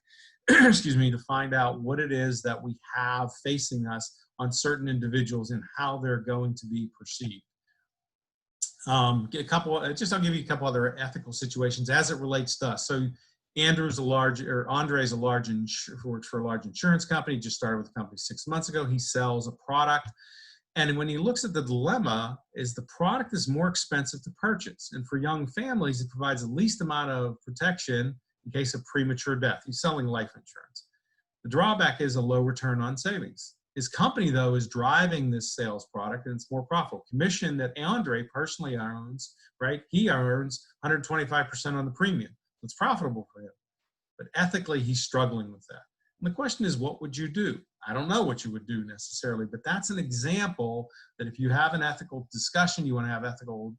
excuse me, to find out what it is that we have facing us on certain individuals and how they're going to be perceived. I'll give you a couple other ethical situations as it relates to us. So Andre's works for a large insurance company, just started with the company 6 months ago. He sells a product. And when he looks at the dilemma, is the product is more expensive to purchase. And for young families, it provides the least amount of protection in case of premature death. He's selling life insurance. The drawback is a low return on savings. His company, though, is driving this sales product, and it's more profitable. Commission that Andre personally owns, right? He earns 125% on the premium. It's profitable for him. But ethically, he's struggling with that. And the question is, what would you do? I don't know what you would do necessarily, but that's an example that if you have an ethical discussion, you want to have ethical,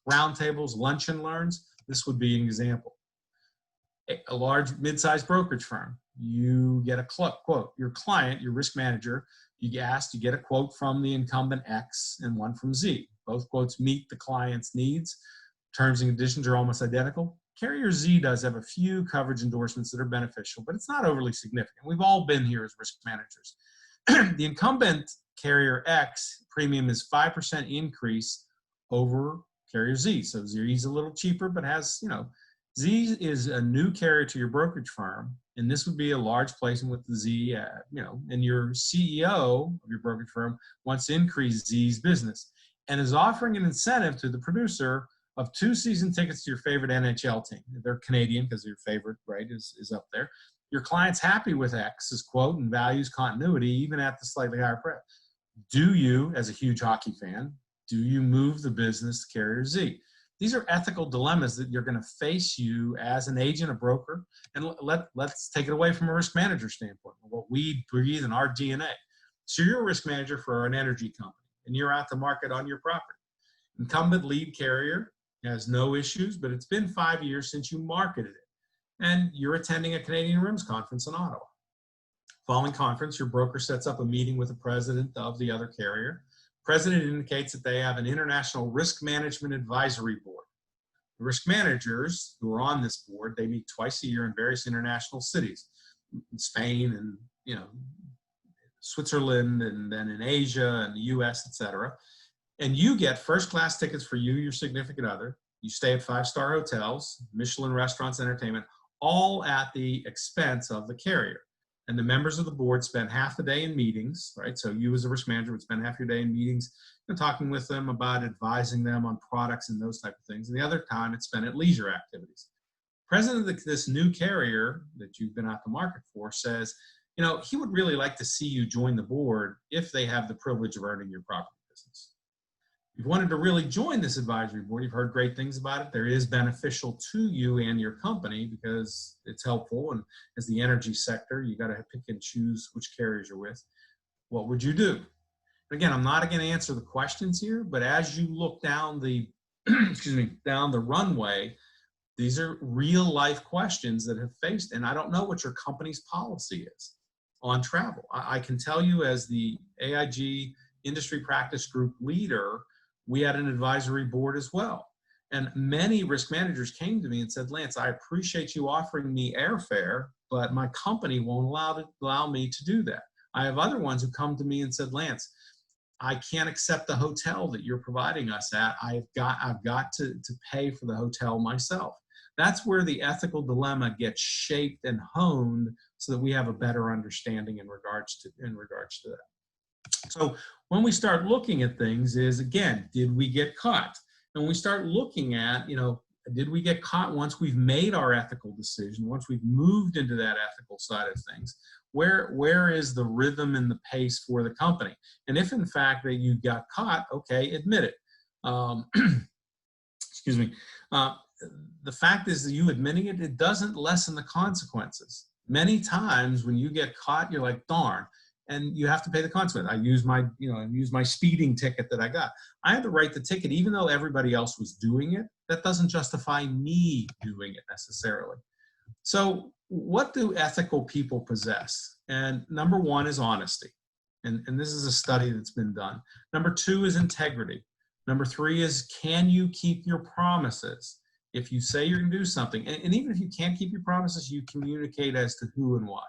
roundtables, lunch and learns, this would be an example. A large mid-sized brokerage firm, you get a quote. Your client, your risk manager, you get a quote from the incumbent X and one from Z. Both quotes meet the client's needs. Terms and conditions are almost identical. Carrier Z does have a few coverage endorsements that are beneficial, but it's not overly significant. We've all been here as risk managers. The incumbent Carrier X premium is 5% increase over Carrier Z. So Z is a little cheaper, but has, Z is a new carrier to your brokerage firm, and this would be a large placement with the Z, and your CEO of your brokerage firm wants to increase Z's business and is offering an incentive to the producer of 2 season tickets to your favorite NHL team. They're Canadian because your favorite, right, is up there. Your client's happy with X's quote and values continuity even at the slightly higher price. Do you, as a huge hockey fan, do you move the business to Carrier Z? These are ethical dilemmas that you're going to face you as an agent, a broker, and let's take it away from a risk manager standpoint, what we breathe in our DNA. So you're a risk manager for an energy company, and you're out to market on your property. Incumbent lead carrier has no issues, but it's been 5 years since you marketed it, and you're attending a Canadian RIMS conference in Ottawa. Following conference, your broker sets up a meeting with the president of the other carrier. President indicates that they have an international risk management advisory board. The risk managers who are on this board, they meet twice a year in various international cities, in Spain and Switzerland, and then in Asia and the US, etc. And you get first-class tickets for you, your significant other. You stay at 5-star hotels, Michelin restaurants, entertainment, all at the expense of the carrier. And the members of the board spend half the day in meetings, right? So you as a risk manager would spend half your day in meetings, talking with them about advising them on products and those type of things. And the other time it's spent at leisure activities. President of this new carrier that you've been out to market for says, he would really like to see you join the board if they have the privilege of earning your property business. If you wanted to really join this advisory board, you've heard great things about it. There is beneficial to you and your company because it's helpful. And as the energy sector, you got to pick and choose which carriers you're with. What would you do? Again, I'm not going to answer the questions here, but as you look down the, down the runway, these are real life questions that have faced, and I don't know what your company's policy is on travel. I can tell you as the AIG industry practice group leader, we had an advisory board as well. And many risk managers came to me and said, Lance, I appreciate you offering me airfare, but my company won't allow me to do that. I have other ones who come to me and said, Lance, I can't accept the hotel that you're providing us at. I've got to pay for the hotel myself. That's where the ethical dilemma gets shaped and honed so that we have a better understanding in regards to that. So when we start looking at things is, again, did we get caught? And when we start looking at, did we get caught once we've made our ethical decision, once we've moved into that ethical side of things, where is the rhythm and the pace for the company? And if in fact that you got caught, okay, admit it. Excuse me. The fact is that you admitting it, it doesn't lessen the consequences. Many times when you get caught, you're like, darn, and you have to pay the consequence. I use my speeding ticket that I got. I had to write the ticket, even though everybody else was doing it. That doesn't justify me doing it necessarily. So what do ethical people possess? And number one is honesty. And this is a study that's been done. Number two is integrity. Number three is, can you keep your promises? If you say you're going to do something, and even if you can't keep your promises, you communicate as to who and why.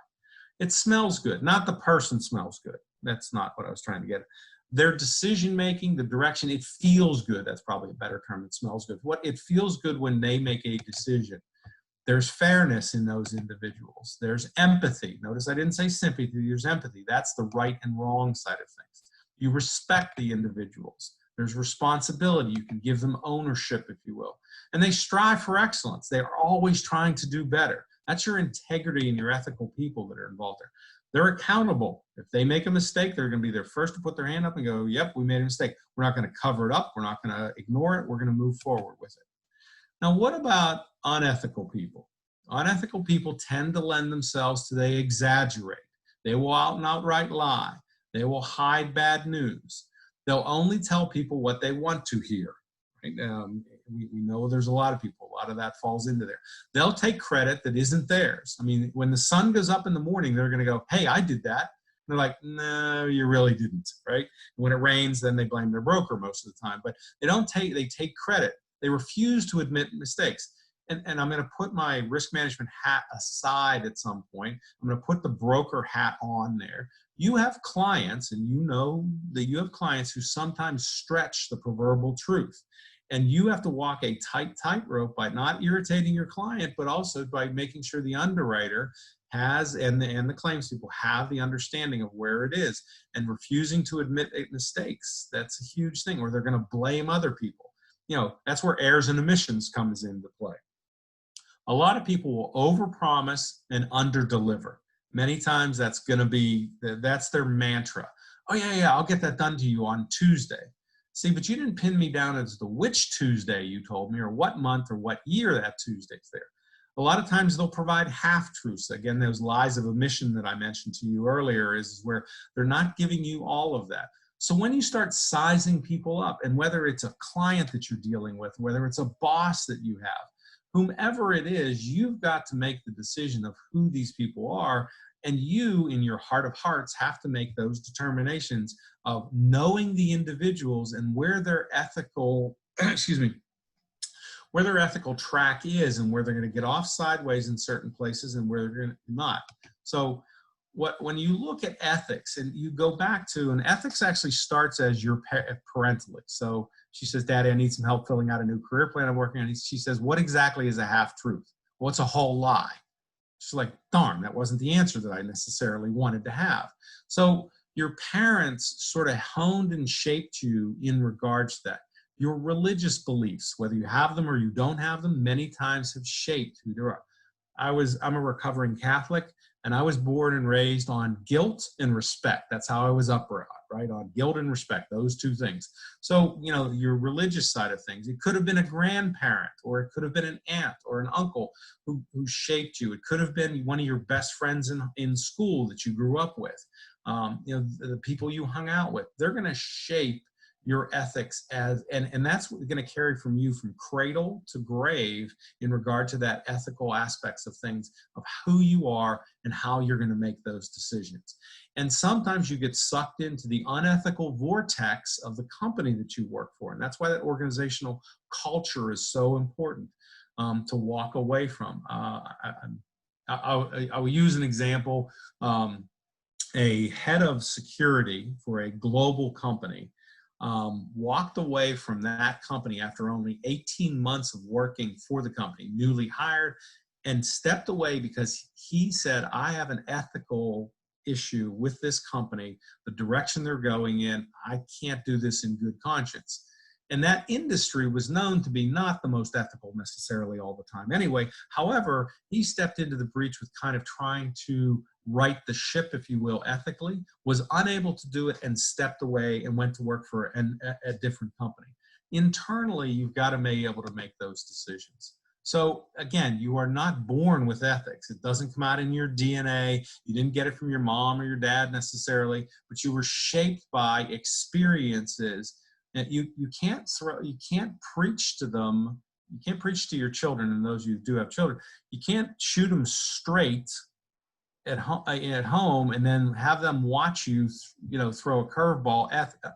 It smells good. Not the person smells good. That's not what I was trying to get at. Their decision-making, the direction, it feels good. That's probably a better term. It smells good. It feels good when they make a decision. There's fairness in those individuals. There's empathy. Notice I didn't say sympathy. There's empathy. That's the right and wrong side of things. You respect the individuals. There's responsibility. You can give them ownership, if you will. And they strive for excellence. They're always trying to do better. That's your integrity and your ethical people that are involved there. They're accountable. If they make a mistake, they're going to be their first to put their hand up and go, yep, we made a mistake. We're not going to cover it up. We're not going to ignore it. We're going to move forward with it. Now, what about unethical people? Unethical people tend to lend themselves to, they exaggerate. They will out and outright lie. They will hide bad news. They'll only tell people what they want to hear. Right? We know there's a lot of people, a lot of that falls into there. They'll take credit that isn't theirs. I mean, when the sun goes up in the morning, they're going to go, hey, I did that. And they're like, no, you really didn't, right? When it rains, then they blame their broker most of the time. But they take credit. They refuse to admit mistakes. And I'm going to put my risk management hat aside at some point. I'm going to put the broker hat on there. You have clients, and you know that you have clients who sometimes stretch the proverbial truth. And you have to walk a tightrope by not irritating your client, but also by making sure the underwriter has, and the claims people have the understanding of where it is, and refusing to admit mistakes. That's a huge thing, or they're going to blame other people. That's where errors and omissions comes into play. A lot of people will overpromise and underdeliver. Many times that's their mantra. Oh yeah, I'll get that done to you on Tuesday. See, but you didn't pin me down as to which Tuesday you told me, or what month or what year that Tuesday's there. A lot of times they'll provide half-truths. Again, those lies of omission that I mentioned to you earlier is where they're not giving you all of that. So when you start sizing people up, and whether it's a client that you're dealing with, whether it's a boss that you have, whomever it is, you've got to make the decision of who these people are. And you, in your heart of hearts, have to make those determinations of knowing the individuals and where their ethical, where their ethical track is, and where they're going to get off sideways in certain places and where they're going to not. So when you look at ethics, and you go back to, and ethics actually starts as your parentally. So she says, Daddy, I need some help filling out a new career plan I'm working on. She says, what exactly is a half-truth? Well, it's a whole lie. She's like, darn, that wasn't the answer that I necessarily wanted to have. So your parents sort of honed and shaped you in regards to that. Your religious beliefs, whether you have them or you don't have them, many times have shaped who you are. I'm a recovering Catholic, And I was born and raised on guilt and respect. That's how I was up, right? On guilt and respect, those two things. So, you know, your religious side of things, it could have been a grandparent, or it could have been an aunt or an uncle who shaped you. It could have been one of your best friends in school that you grew up with. You know, the people you hung out with, they're going to shape your ethics and that's what we're going to carry from you from cradle to grave in regard to that ethical aspects of things, of who you are and how you're going to make those decisions. And sometimes you get sucked into the unethical vortex of the company that you work for. And that's why that organizational culture is so important to walk away from. I'll use an example. A head of security for a global company walked away from that company after only 18 months of working for the company, newly hired, and stepped away because he said, I have an ethical issue with this company, the direction they're going in. I can't do this in good conscience. And that industry was known to be not the most ethical necessarily all the time anyway. However, he stepped into the breach with kind of trying to right the ship, if you will, ethically, was unable to do it and stepped away and went to work for a different company. Internally, you've got to be able to make those decisions. So again, you are not born with ethics. It doesn't come out in your DNA. You didn't get it from your mom or your dad necessarily, but you were shaped by experiences. And you can't preach to them. You can't preach to your children, and those of you who do have children, you can't shoot them straight at home and then have them watch you, throw a curveball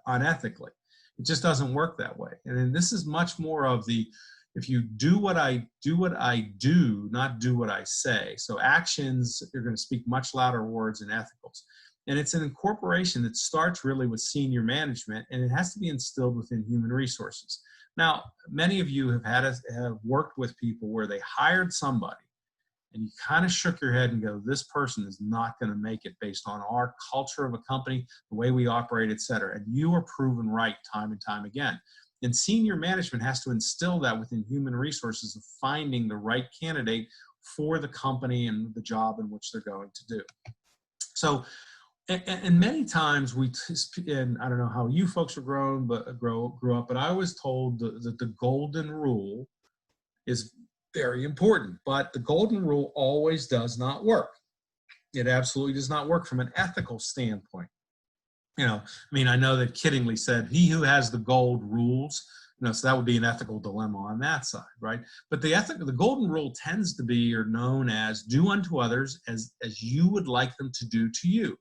unethically. It just doesn't work that way. And then this is much more of the, if you do what I do, not do what I say. So actions are going to speak much louder words than ethicals. And it's an incorporation that starts really with senior management, and it has to be instilled within human resources. Now, many of you have worked with people where they hired somebody and you kind of shook your head and go, this person is not going to make it based on our culture of a company, the way we operate, et cetera. And you are proven right time and time again. And senior management has to instill that within human resources of finding the right candidate for the company and the job in which they're going to do. So, and many times and I don't know how you folks are grew up, but I was told that the golden rule is very important, but the golden rule always does not work. It absolutely does not work from an ethical standpoint. I know that kiddingly said, he who has the gold rules, so that would be an ethical dilemma on that side, right? But the golden rule tends to be or known as do unto others as you would like them to do to you.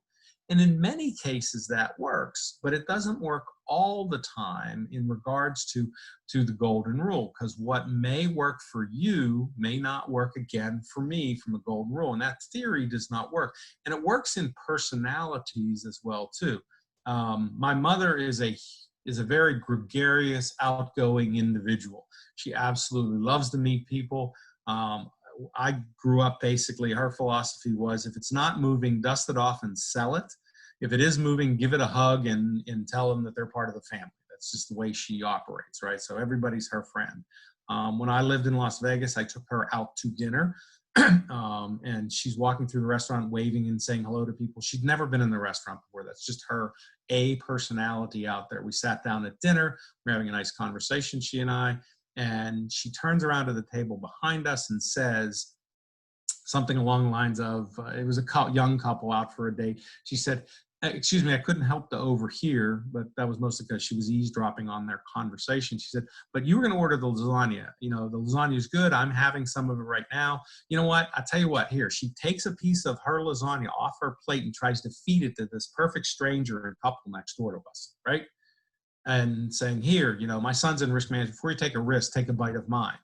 And in many cases that works, but it doesn't work all the time in regards to the golden rule, because what may work for you may not work again for me from a golden rule. And that theory does not work. And it works in personalities as well too. My mother is a very gregarious, outgoing individual. She absolutely loves to meet people. I grew up basically, her philosophy was, if it's not moving, dust it off and sell it. If it is moving, give it a hug and tell them that they're part of the family. That's just the way she operates, right? So everybody's her friend. When I lived in Las Vegas, I took her out to dinner and she's walking through the restaurant, waving and saying hello to people. She'd never been in the restaurant before. That's just her personality out there. We sat down at dinner. We're having a nice conversation, she and I. And she turns around to the table behind us and says something along the lines of, it was a young couple out for a date. She said, excuse me, I couldn't help to overhear, but that was mostly because she was eavesdropping on their conversation. She said, but you were going to order the lasagna. The lasagna is good. I'm having some of it right now. You know what? I'll tell you what, here. She takes a piece of her lasagna off her plate and tries to feed it to this perfect stranger and couple next door to us, right? And saying, here, my son's in risk management. Before you take a risk, take a bite of mine.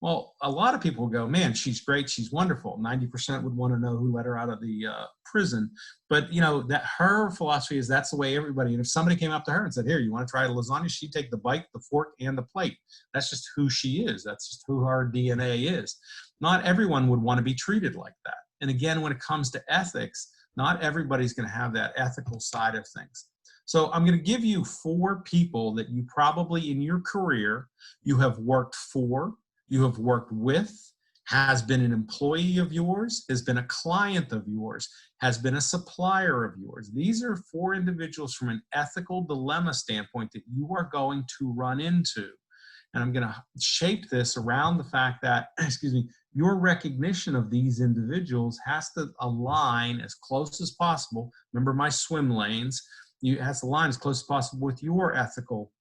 Well, a lot of people go, man, she's great. She's wonderful. 90% would want to know who let her out of the prison. But, that her philosophy is that's the way everybody, and if somebody came up to her and said, here, you want to try a lasagna? She'd take the bite, the fork, and the plate. That's just who she is. That's just who her DNA is. Not everyone would want to be treated like that. And again, when it comes to ethics, not everybody's going to have that ethical side of things. So I'm going to give you 4 people that you probably in your career, you have worked for, you have worked with, has been an employee of yours, has been a client of yours, has been a supplier of yours. These are 4 individuals from an ethical dilemma standpoint that you are going to run into. And I'm going to shape this around the fact that, excuse me, your recognition of these individuals has to align as close as possible. Remember my swim lanes. You has to align as close as possible with your ethical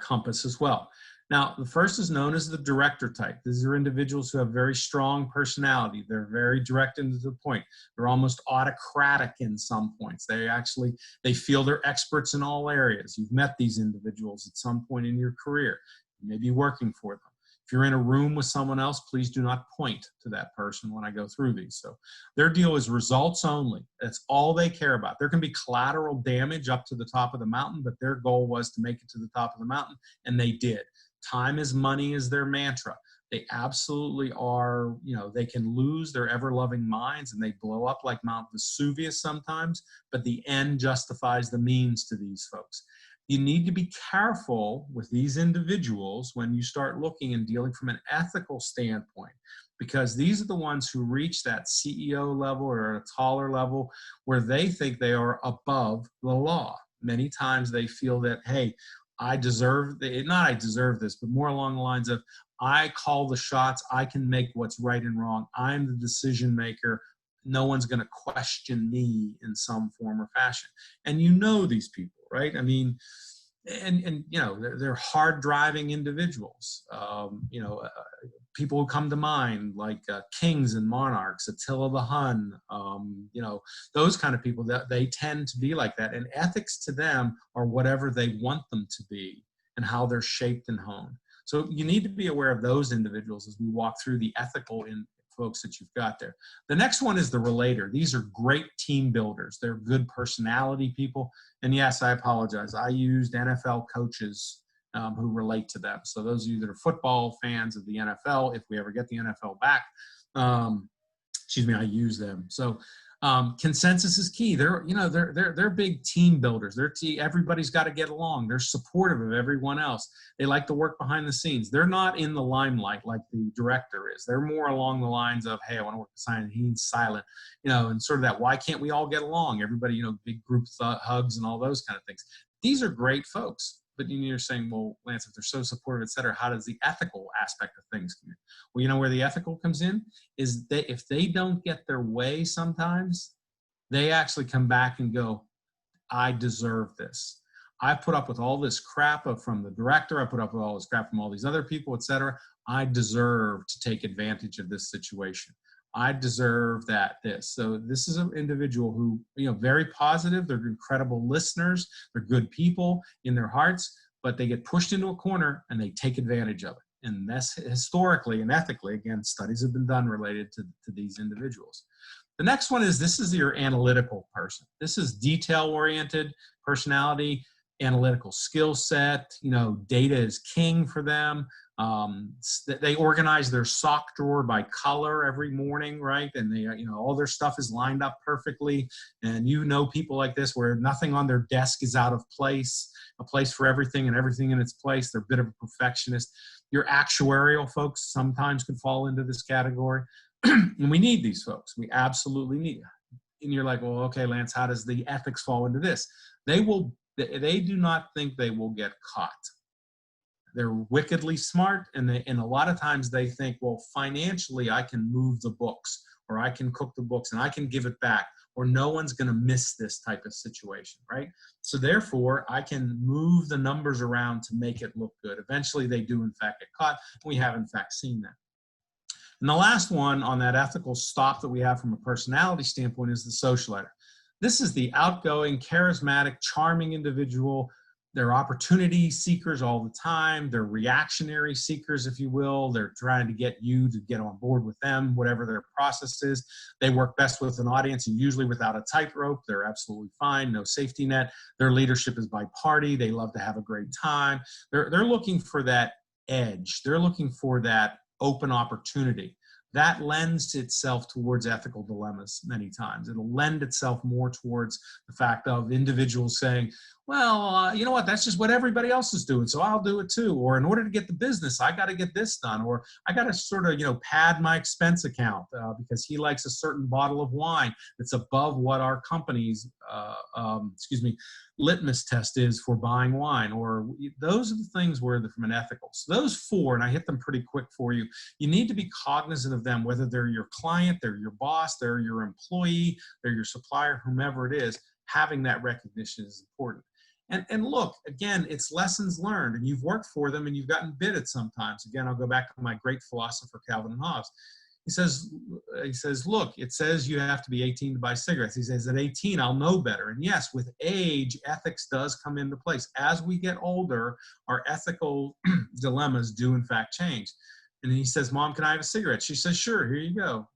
compass as well. Now, the first is known as the director type. These are individuals who have very strong personality. They're very direct and to the point. They're almost autocratic in some points. They feel they're experts in all areas. You've met these individuals at some point in your career. You may be working for them. If you're in a room with someone else, please do not point to that person when I go through these. So their deal is results only. That's all they care about. There can be collateral damage up to the top of the mountain, but their goal was to make it to the top of the mountain, and they did. Time is money is their mantra. They absolutely are, they can lose their ever-loving minds and they blow up like Mount Vesuvius sometimes, but the end justifies the means to these folks. You need to be careful with these individuals when you start looking and dealing from an ethical standpoint, because these are the ones who reach that CEO level or a taller level where they think they are above the law. Many times they feel that, hey, I deserve this, but more along the lines of, I call the shots, I can make what's right and wrong, I'm the decision maker, no one's going to question me in some form or fashion. And these people, right? I mean, and they're hard driving individuals. People who come to mind like kings and monarchs, Attila the Hun, those kind of people, that they tend to be like that. And ethics to them are whatever they want them to be and how they're shaped and honed. So you need to be aware of those individuals as we walk through the ethical in folks that you've got there. The next one is the relator. These are great team builders. They're good personality people. And yes, I apologize. I used NFL coaches who relate to them. So those of you that are football fans of the NFL, if we ever get the NFL back, I use them. So consensus is key. They're big team builders. Everybody's got to get along. They're supportive of everyone else. They like to work behind the scenes. They're not in the limelight like the director is. They're more along the lines of, hey, I want to work beside him. He's silent, and sort of that, why can't we all get along? Everybody, big group hugs and all those kind of things. These are great folks. But you're saying, well, Lance, if they're so supportive, et cetera, how does the ethical aspect of things come in? Well, where the ethical comes in is that if they don't get their way sometimes, they actually come back and go, I deserve this. I put up with all this crap from the director. I put up with all this crap from all these other people, et cetera. I deserve to take advantage of this situation. I deserve this. So this is an individual who, very positive. They're incredible listeners. They're good people in their hearts, but they get pushed into a corner and they take advantage of it. And that's historically and ethically, again, studies have been done related to these individuals. The next one is, this is your analytical person. This is detail-oriented personality, analytical skill set. Data is king for them. They organize their sock drawer by color every morning, right? And they, all their stuff is lined up perfectly. And people like this where nothing on their desk is out of place, a place for everything and everything in its place. They're a bit of a perfectionist. Your actuarial folks sometimes could fall into this category. And we need these folks. We absolutely need them. And you're like, well, okay, Lance, how does the ethics fall into this? They do not think they will get caught. They're wickedly smart, and a lot of times they think, well, financially I can move the books, or I can cook the books and I can give it back, or no one's going to miss this type of situation, right? So therefore, I can move the numbers around to make it look good. Eventually, they do in fact get caught. We have in fact seen that. And the last one on that ethical stop that we have from a personality standpoint is the socialiter. This is the outgoing, charismatic, charming individual. They're opportunity seekers all the time. They're reactionary seekers, if you will. They're trying to get you to get on board with them, whatever their process is. They work best with an audience and usually without a tightrope. They're absolutely fine, no safety net. Their leadership is by party. They love to have a great time. They're looking for that edge. They're looking for that open opportunity. That lends itself towards ethical dilemmas many times. It'll lend itself more towards the fact of individuals saying, well, you know what, that's just what everybody else is doing, so I'll do it too. Or in order to get the business, I got to get this done. Or I got to sort of, pad my expense account because he likes a certain bottle of wine that's above what our company's, litmus test is for buying wine. Or those are the things where they're from an ethical. So those four, and I hit them pretty quick for you, you need to be cognizant of them, whether they're your client, they're your boss, they're your employee, they're your supplier, whomever it is. Having that recognition is important. And look, again, it's lessons learned, and you've worked for them and you've gotten bit at sometimes. Again, I'll go back to my great philosopher, Calvin and Hobbes. He says, look, it says you have to be 18 to buy cigarettes. He says, at 18, I'll know better. And yes, with age, ethics does come into place. As we get older, our ethical dilemmas do in fact change. And he says, Mom, can I have a cigarette? She says, sure, here you go.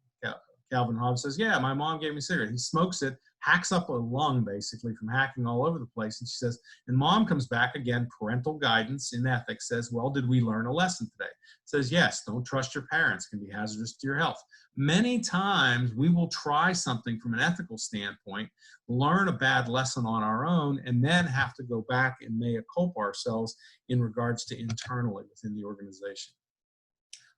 Calvin Hobbes says, yeah, my mom gave me a cigarette. He smokes it, hacks up a lung basically from hacking all over the place. And she says, and Mom comes back again, parental guidance in ethics says, well, did we learn a lesson today? Says, yes, don't trust your parents, can be hazardous to your health. Many times we will try something from an ethical standpoint, learn a bad lesson on our own, and then have to go back and mea culpa ourselves in regards to internally within the organization.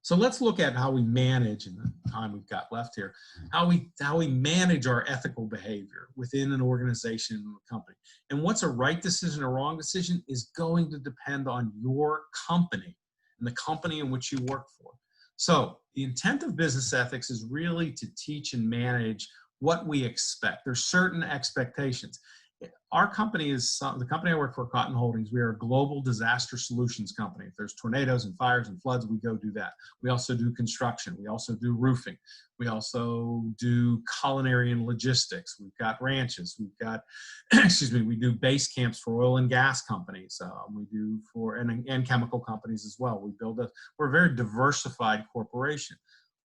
So let's look at how we manage, in the time we've got left here, how we manage our ethical behavior within an organization and a company. And what's a right decision or wrong decision is going to depend on your company and the company in which you work for. So the intent of business ethics is really to teach and manage what we expect. There's certain expectations. Our company is, the company I work for, Cotton Holdings, we are a global disaster solutions company. If there's tornadoes and fires and floods, we go do that. We also do construction. We also do roofing. We also do culinary and logistics. We've got ranches. We've got, we do base camps for oil and gas companies. We do for, and chemical companies as well. We're a very diversified corporation.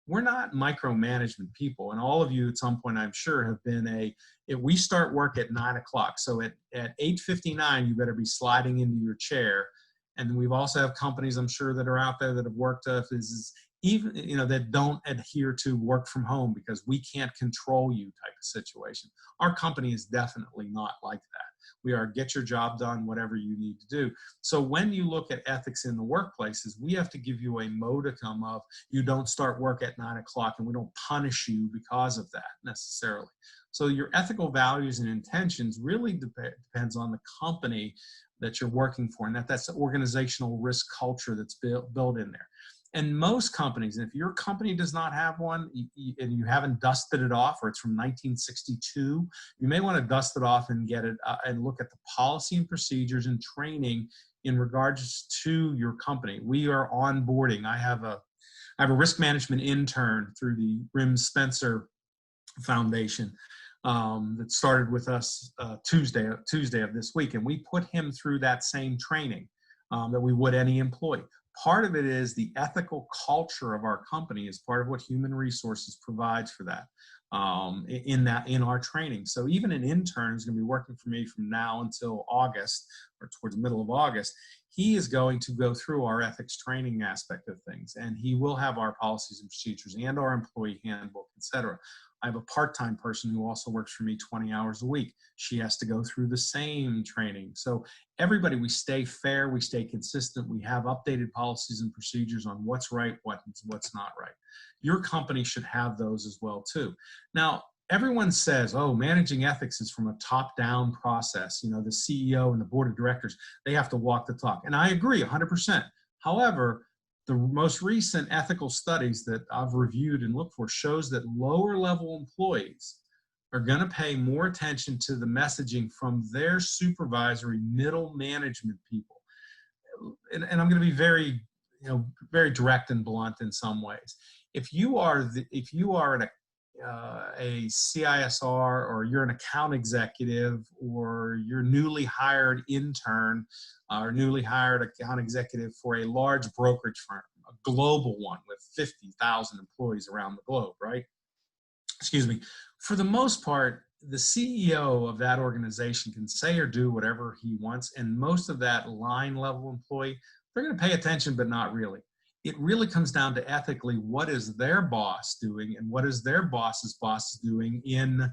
We're not micromanagement people, and all of you at some point, I'm sure, have been we start work at 9 o'clock. So at 8:59, you better be sliding into your chair. And we've also have companies, I'm sure, that are out there that have worked even, that don't adhere to work from home because we can't control you type of situation. Our company is definitely not like that. We are get your job done, whatever you need to do. So when you look at ethics in the workplaces, we have to give you a modicum of you don't start work at 9 o'clock and we don't punish you because of that necessarily. So your ethical values and intentions really depends on the company that you're working for, and that's the organizational risk culture that's built in there. And most companies, and if your company does not have one and you haven't dusted it off, or it's from 1962, you may want to dust it off and get it and look at the policy and procedures and training in regards to your company. We are onboarding. I have a risk management intern through the ERMP Spencer Foundation that started with us Tuesday of this week, and we put him through that same training that we would any employee. Part of it is the ethical culture of our company is part of what human resources provides for that in our training. So even an intern is going to be working for me from now until August or towards the middle of August. He is going to go through our ethics training aspect of things, and he will have our policies and procedures and our employee handbook, etc. I have a part-time person who also works for me 20 hours a week. She has to go through the same training. So everybody, we stay fair, we stay consistent, we have updated policies and procedures on what's right, what's not right. Your company should have those as well too. Now, everyone says, oh, managing ethics is from a top-down process. The CEO and the board of directors, they have to walk the talk. And I agree 100%. However, the most recent ethical studies that I've reviewed and looked for shows that lower level employees are going to pay more attention to the messaging from their supervisory middle management people. And I'm going to be very, very direct and blunt in some ways. If you are a CISR, or you're an account executive, or you're newly hired intern or newly hired account executive for a large brokerage firm, a global one with 50,000 employees around the globe, right? For the most part, the CEO of that organization can say or do whatever he wants, and most of that line level employee, they're going to pay attention, but not really. It really comes down to ethically, what is their boss doing and what is their boss's boss doing in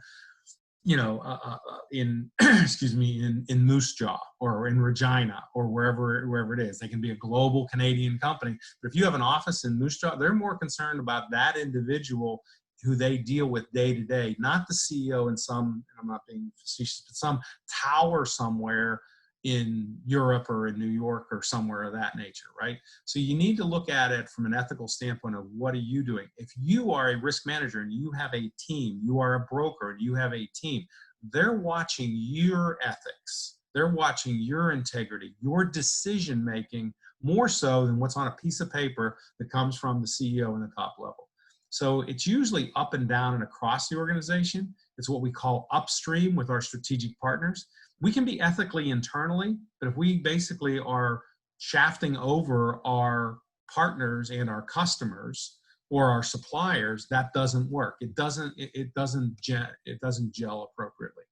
in excuse me, in Moose Jaw or in Regina or wherever it is. They can be a global Canadian company, but if you have an office in Moose Jaw, they're more concerned about that individual who they deal with day to day, not the CEO in some, and I'm not being facetious, but some tower somewhere in Europe or in New York or somewhere of that nature, right? So you need to look at it from an ethical standpoint of what are you doing? If you are a risk manager and you have a team, you are a broker and you have a team, they're watching your ethics. They're watching your integrity, your decision making, more so than what's on a piece of paper that comes from the CEO and the top level. So it's usually up and down and across the organization. It's what we call upstream with our strategic partners. We can be ethically internally, but if we basically are shafting over our partners and our customers or our suppliers, that doesn't work. It doesn't gel appropriately.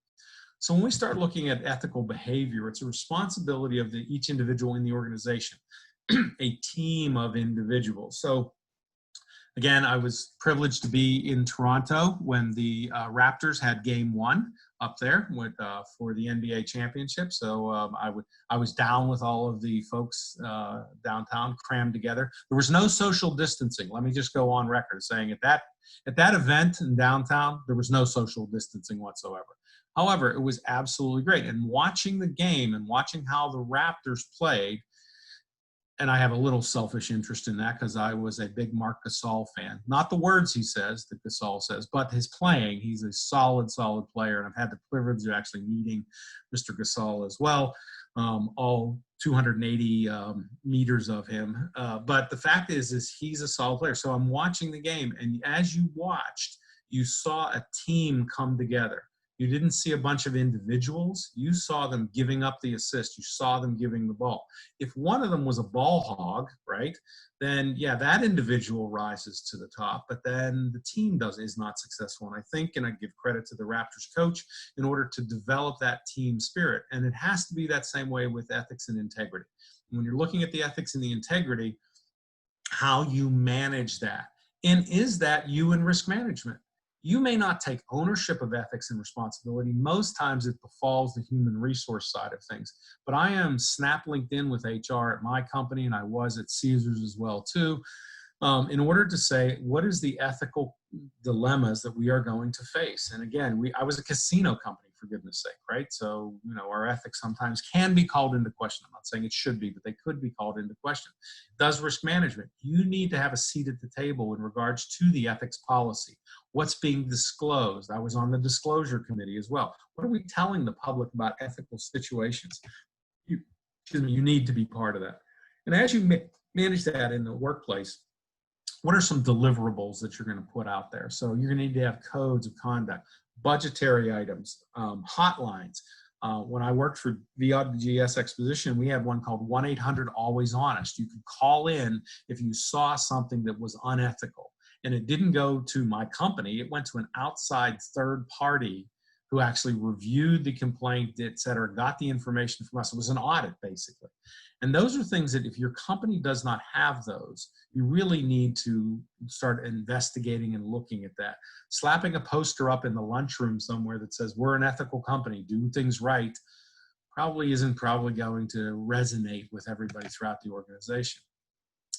So when we start looking at ethical behavior, it's a responsibility of each individual in the organization, a team of individuals. So again, I was privileged to be in Toronto when the Raptors had Game 1 up there for the NBA championship. So I was down with all of the folks downtown, crammed together. There was no social distancing. Let me just go on record saying at that event in downtown, there was no social distancing whatsoever. However, it was absolutely great. And watching the game and watching how the Raptors played, and I have a little selfish interest in that because I was a big Marc Gasol fan. Not the words he says, that Gasol says, but his playing. He's a solid player, and I've had the privilege of actually meeting Mr. Gasol as well, all 280 meters of him. But the fact is he's a solid player. So I'm watching the game, and as you watched, you saw a team come together. You didn't see a bunch of individuals. You saw them giving up the assist. You saw them giving the ball. If one of them was a ball hog, right, then yeah, that individual rises to the top, but then the team is not successful. And I think, and I give credit to the Raptors coach, in order to develop that team spirit. And it has to be that same way with ethics and integrity. When you're looking at the ethics and the integrity, how you manage that. And is that you in risk management? You may not take ownership of ethics and responsibility. Most times it befalls the human resource side of things. But I am snap linked in with HR at my company, and I was at Caesars as well too, in order to say, what is the ethical dilemmas that we are going to face? And again, I was a casino company, for goodness sake, right? So, our ethics sometimes can be called into question. I'm not saying it should be, but they could be called into question. Does risk management, you need to have a seat at the table in regards to the ethics policy. What's being disclosed? I was on the disclosure committee as well. What are we telling the public about ethical situations? You need to be part of that. And as you manage that in the workplace, what are some deliverables that you're going to put out there? So you're going to need to have codes of conduct, budgetary items, hotlines. When I worked for VGS Exposition, we had one called 1-800-ALWAYS-HONEST. You could call in if you saw something that was unethical. And it didn't go to my company. It went to an outside third party who actually reviewed the complaint, et cetera, got the information from us. It was an audit, basically. And those are things that if your company does not have those, you really need to start investigating and looking at that. Slapping a poster up in the lunchroom somewhere that says, we're an ethical company, do things right, probably isn't going to resonate with everybody throughout the organization.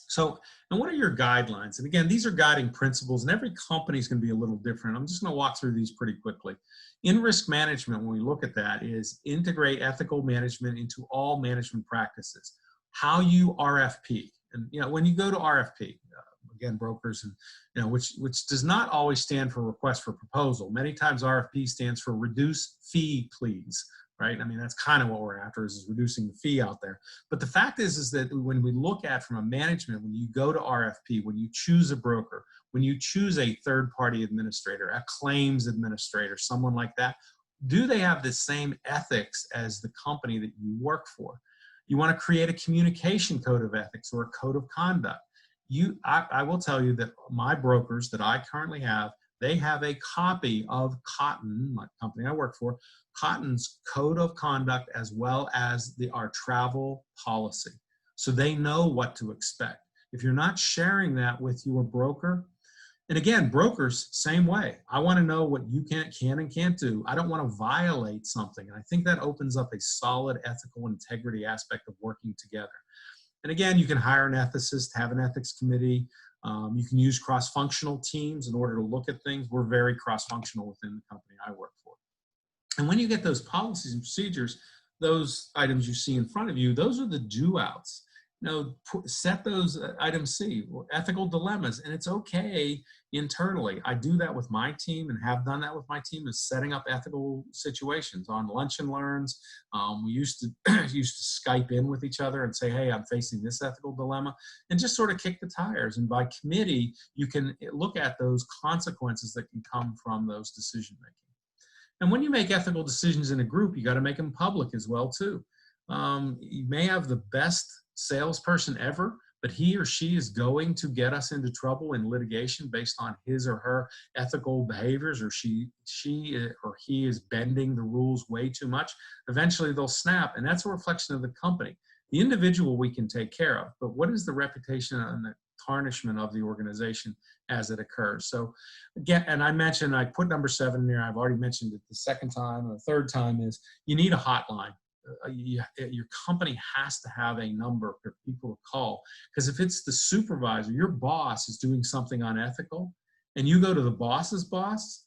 So, and what are your guidelines? And again, these are guiding principles, and every company is going to be a little different. I'm just going to walk through these pretty quickly. In risk management, when we look at that, is integrate ethical management into all management practices. How you RFP, and when you go to RFP, again, brokers, and which does not always stand for request for proposal. Many times RFP stands for reduce fee, please. Right? I mean, that's kind of what we're after, is reducing the fee out there. But the fact is that when we look at from a management, when you go to RFP, when you choose a broker, when you choose a third-party administrator, a claims administrator, someone like that, do they have the same ethics as the company that you work for? You want to create a communication code of ethics or a code of conduct. I will tell you that my brokers that I currently have, they have a copy of Cotton, my company I work for, Cotton's code of conduct, as well as our travel policy. So they know what to expect. If you're not sharing that with your broker, And again, brokers, same way. I want to know what you can and can't do. I don't want to violate something. And I think that opens up a solid ethical integrity aspect of working together. And again, you can hire an ethicist, have an ethics committee. You can use cross-functional teams in order to look at things. We're very cross-functional within the company I work for. And when you get those policies and procedures, those items you see in front of you, those are the do-outs. Set those items C, ethical dilemmas, and it's okay internally. I do that with my team and have done that with my team, is setting up ethical situations on lunch and learns. We used to Skype in with each other and say, hey, I'm facing this ethical dilemma, and just sort of kick the tires. And by committee, you can look at those consequences that can come from those decision making. And when you make ethical decisions in a group, you got to make them public as well too. You may have the best salesperson ever, but he or she is going to get us into trouble in litigation based on his or her ethical behaviors, or she or he is bending the rules way too much. Eventually they'll snap, and that's a reflection of the company. The individual we can take care of, but what is the reputation and the tarnishment of the organization as it occurs? So again, and I mentioned, I put number 7 in there. I've already mentioned it the second time. The third time is you need a hotline. Your company has to have a number for people to call, because if it's the supervisor, your boss is doing something unethical, and you go to the boss's boss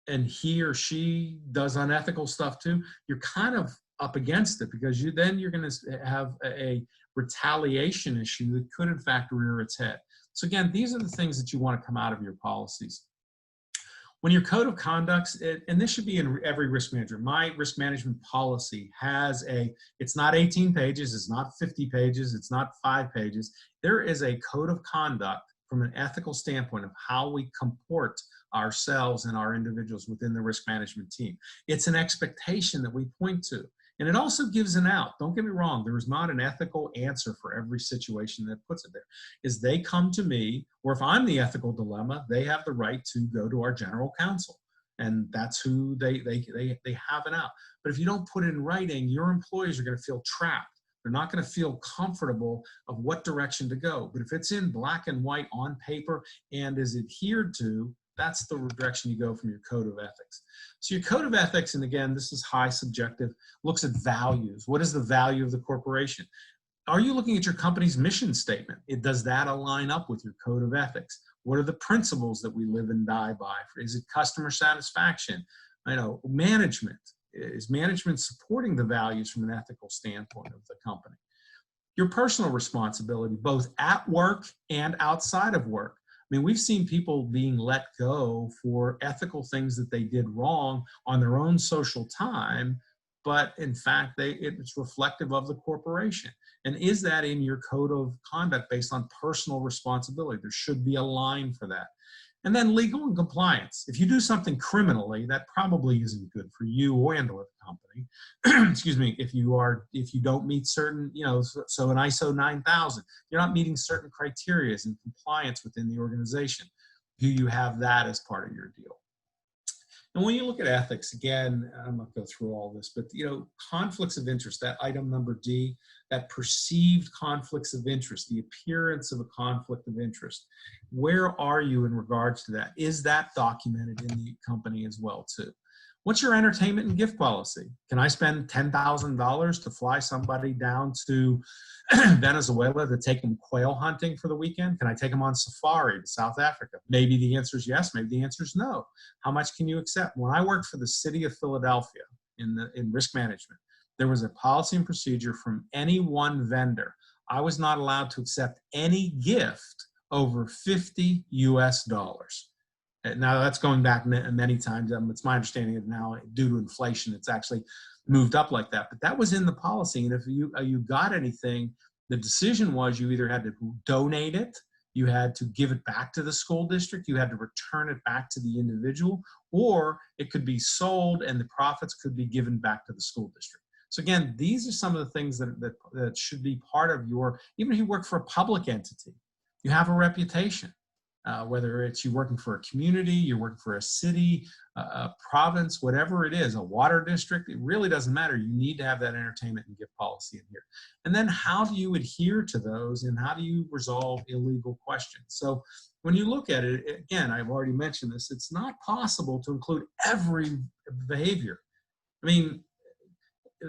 and he or she does unethical stuff too, you're kind of up against it, because you're going to have a retaliation issue that could in fact rear its head. So again, these are the things that you want to come out of your policies. When your code of conducts, and this should be in every risk manager, my risk management policy has it's not 18 pages, it's not 50 pages, it's not 5 pages. There is a code of conduct from an ethical standpoint of how we comport ourselves and our individuals within the risk management team. It's an expectation that we point to. And it also gives an out. Don't get me wrong, there is not an ethical answer for every situation that puts it there. Is they come to me, or if I'm the ethical dilemma, they have the right to go to our general counsel. And that's who they have an out. But if you don't put it in writing, your employees are going to feel trapped. They're not going to feel comfortable of what direction to go. But if it's in black and white on paper and is adhered to, that's the direction you go from your code of ethics. So your code of ethics, and again, this is high subjective, looks at values. What is the value of the corporation? Are you looking at your company's mission statement? Does that align up with your code of ethics? What are the principles that we live and die by? Is it customer satisfaction? Management. Is management supporting the values from an ethical standpoint of the company? Your personal responsibility, both at work and outside of work. I mean, we've seen people being let go for ethical things that they did wrong on their own social time, but in fact, it's reflective of the corporation. And is that in your code of conduct based on personal responsibility? There should be a line for that. And then legal and compliance. If you do something criminally, that probably isn't good for you and or the company. Excuse me, if you don't meet certain, so an ISO 9000, you're not meeting certain criteria and compliance within the organization. Do you have that as part of your deal? And when you look at ethics, again, I'm not going to go through all this, but conflicts of interest, that item number D, that perceived conflicts of interest, the appearance of a conflict of interest. Where are you in regards to that? Is that documented in the company as well too? What's your entertainment and gift policy? Can I spend $10,000 to fly somebody down to Venezuela to take them quail hunting for the weekend? Can I take them on safari to South Africa? Maybe the answer is yes, maybe the answer is no. How much can you accept? When I worked for the city of Philadelphia in risk management, there was a policy and procedure from any one vendor. I was not allowed to accept any gift over $50 US. Now that's going back many times. It's my understanding that now due to inflation, it's actually moved up like that. But that was in the policy. And if you got anything, the decision was you either had to donate it, you had to give it back to the school district, you had to return it back to the individual, or it could be sold and the profits could be given back to the school district. So again, these are some of the things that should be part of your, even if you work for a public entity, you have a reputation. Whether it's you working for a community, you're working for a city, a province, whatever it is, a water district, it really doesn't matter. You need to have that entertainment and gift policy in here. And then how do you adhere to those and how do you resolve illegal questions? So when you look at it, again, I've already mentioned this, it's not possible to include every behavior. I mean,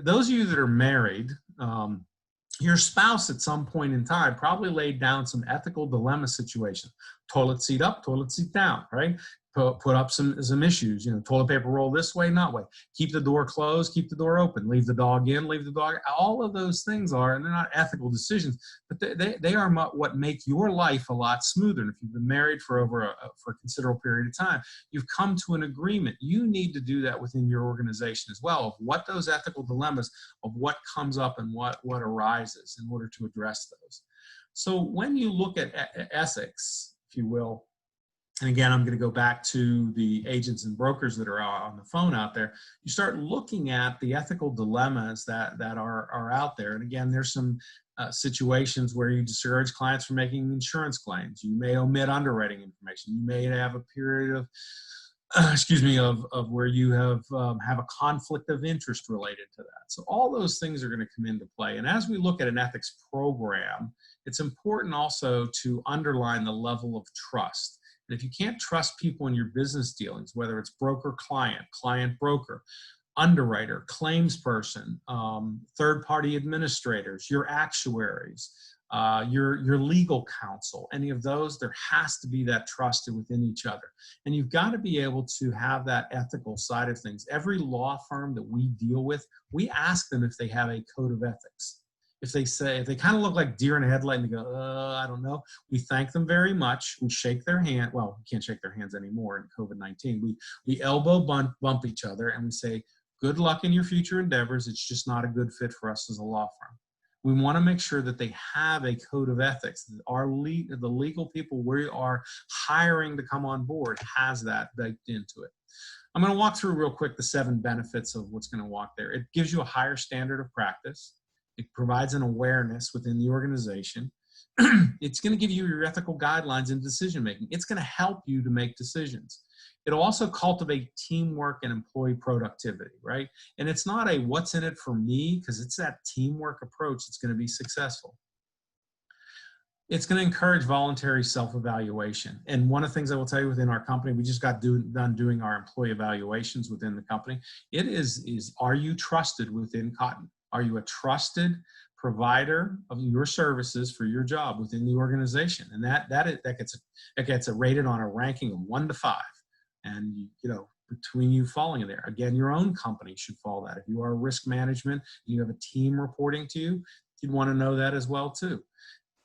those of you that are married, your spouse at some point in time probably laid down some ethical dilemma situation. Toilet seat up, toilet seat down, right? Put up some issues, you know, toilet paper roll this way, not way. Keep the door closed, keep the door open, leave the dog in, leave the dog. All of those things are, and they're not ethical decisions, but they are what make your life a lot smoother. And if you've been married for for a considerable period of time, you've come to an agreement. You need to do that within your organization as well, of what those ethical dilemmas, of what comes up and what arises in order to address those. So when you look at ethics, if you will, and again, I'm going to go back to the agents and brokers that are on the phone out there. You start looking at the ethical dilemmas that are out there. And again, there's some situations where you discourage clients from making insurance claims. You may omit underwriting information. You may have a period of, of where you have a conflict of interest related to that. So all those things are going to come into play. And as we look at an ethics program, it's important also to underline the level of trust. And if you can't trust people in your business dealings, whether it's broker-client, client-broker, underwriter, claims person, third-party administrators, your actuaries, your legal counsel, any of those, there has to be that trust within each other. And you've got to be able to have that ethical side of things. Every law firm that we deal with, we ask them if they have a code of ethics. If they kind of look like deer in a headlight and they go, I don't know, we thank them very much. We shake their hand. Well, we can't shake their hands anymore in COVID-19. We elbow bump each other and we say, good luck in your future endeavors. It's just not a good fit for us as a law firm. We want to make sure that they have a code of ethics. The legal people we are hiring to come on board has that baked into it. I'm going to walk through real quick the 7 benefits of what's going to walk there. It gives you a higher standard of practice. It provides an awareness within the organization. It's going to give you your ethical guidelines in decision making. It's going to help you to make decisions. It'll also cultivate teamwork and employee productivity, right? And it's not a what's in it for me, because it's that teamwork approach that's going to be successful. It's going to encourage voluntary self-evaluation. And one of the things I will tell you within our company, we just got done doing our employee evaluations within the company. It is are you trusted within Cotton? Are you a trusted provider of your services for your job within the organization? And that gets rated on a ranking of 1 to 5. And you know, between you falling in there, again, your own company should fall that. If you are risk management and you have a team reporting to you, you'd want to know that as well too.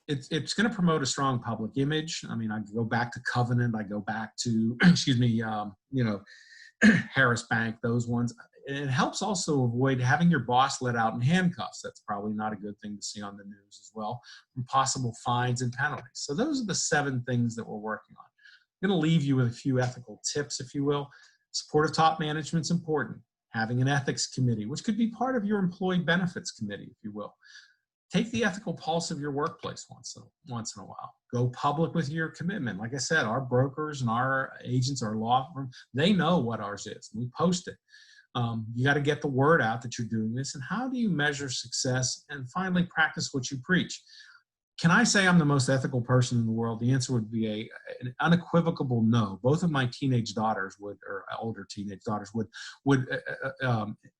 It's going to promote a strong public image. I mean, I go back to Covenant, I go back to Harris Bank, those ones. It helps also avoid having your boss let out in handcuffs. That's probably not a good thing to see on the news as well, from possible fines and penalties. So those are the 7 things that we're working on. I'm going to leave you with a few ethical tips, if you will. Support of top management is important. Having an ethics committee, which could be part of your employee benefits committee, if you will. Take the ethical pulse of your workplace once in a while. Go public with your commitment. Like I said, our brokers and our agents, our law firm, they know what ours is. We post it. You got to get the word out that you're doing this. And how do you measure success? And finally, practice what you preach. Can I say I'm the most ethical person in the world? The answer would be an unequivocal no. Both of my teenage daughters or older teenage daughters would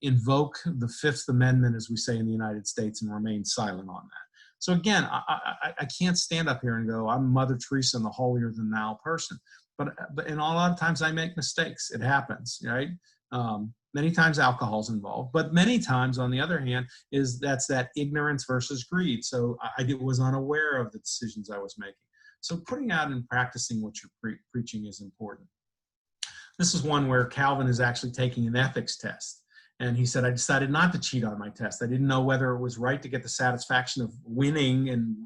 invoke the 5th Amendment, as we say in the United States, and remain silent on that. So again, I can't stand up here and go, I'm Mother Teresa and the holier than thou person. But in a lot of times I make mistakes. It happens, right? Many times alcohol's involved, but many times, on the other hand, that's that ignorance versus greed. So I was unaware of the decisions I was making. So putting out and practicing what you're preaching is important. This is one where Calvin is actually taking an ethics test. And he said, I decided not to cheat on my test. I didn't know whether it was right to get the satisfaction of winning and,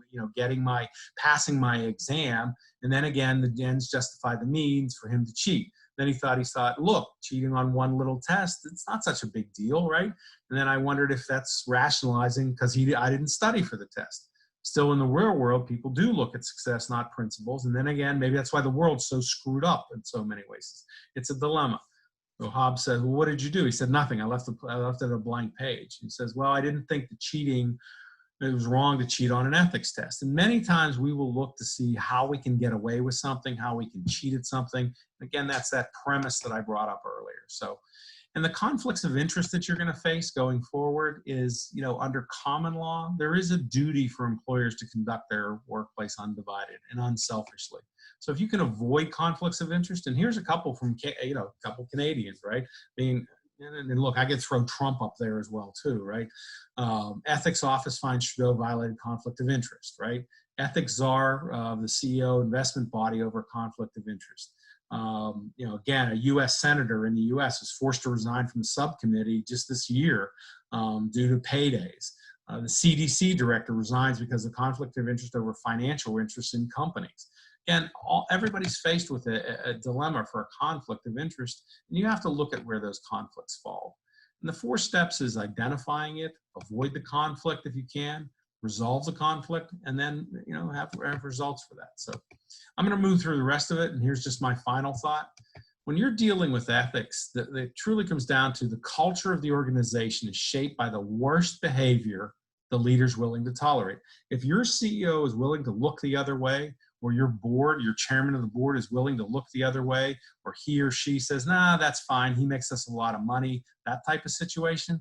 passing my exam. And then again, the ends justify the means for him to cheat. Then he thought, look, cheating on one little test, it's not such a big deal, right? And then I wondered if that's rationalizing because I didn't study for the test. Still, in the real world, people do look at success, not principles. And then again, maybe that's why the world's so screwed up in so many ways. It's a dilemma. So Hobbes says, well, what did you do? He said, nothing. I left it a blank page. He says, well, I didn't think that cheating it was wrong to cheat on an ethics test. And many times we will look to see how we can get away with something, how we can cheat at something. Again, that's that premise that I brought up earlier. So, and the conflicts of interest that you're going to face going forward is, under common law, there is a duty for employers to conduct their workplace undivided and unselfishly. So if you can avoid conflicts of interest, and here's a couple from, a couple Canadians, right? And look, I could throw Trump up there as well too, right? Ethics office finds Trudeau violated conflict of interest, right? Ethics czar, the CEO investment body over conflict of interest. Again, a U.S. senator in the U.S. was forced to resign from the subcommittee just this year due to paydays. The CDC director resigns because of conflict of interest over financial interests in companies. Again, everybody's faced with a dilemma for a conflict of interest, and you have to look at where those conflicts fall. And the 4 steps is identifying it, avoid the conflict if you can, resolve the conflict, and then have results for that. So I'm going to move through the rest of it, and here's just my final thought. When you're dealing with ethics, it truly comes down to the culture of the organization is shaped by the worst behavior the leader's willing to tolerate. If your CEO is willing to look the other way, or your board, your chairman of the board is willing to look the other way, or he or she says, nah, that's fine, he makes us a lot of money, that type of situation,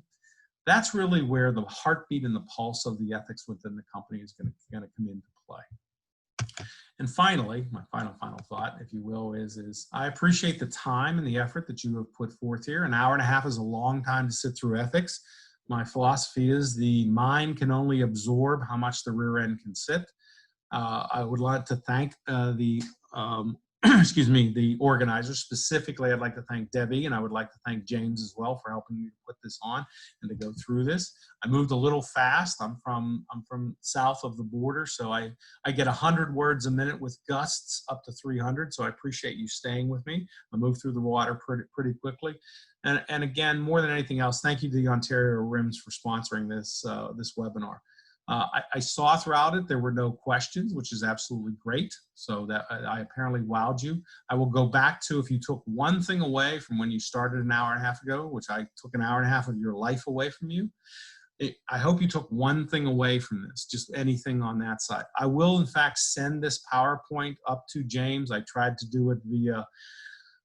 that's really where the heartbeat and the pulse of the ethics within the company is going to come into play. And finally, my final thought, if you will, is I appreciate the time and the effort that you have put forth here. An hour and a half is a long time to sit through ethics. My philosophy is the mind can only absorb how much the rear end can sit. I would like to thank the the organizers. Specifically, I'd like to thank Debbie, and I would like to thank James as well for helping me to put this on and to go through this. I moved a little fast. I'm from south of the border, so I get 100 words a minute with gusts up to 300. So I appreciate you staying with me. I moved through the water pretty quickly. And again, more than anything else, thank you to the Ontario ORIMS for sponsoring this webinar. I saw throughout it there were no questions, which is absolutely great. So that I apparently wowed you. I will go back to, if you took one thing away from when you started an hour and a half ago, which I took an hour and a half of your life away from you, I hope you took one thing away from this, just anything on that side. I will, in fact, send this PowerPoint up to James. I tried to do it via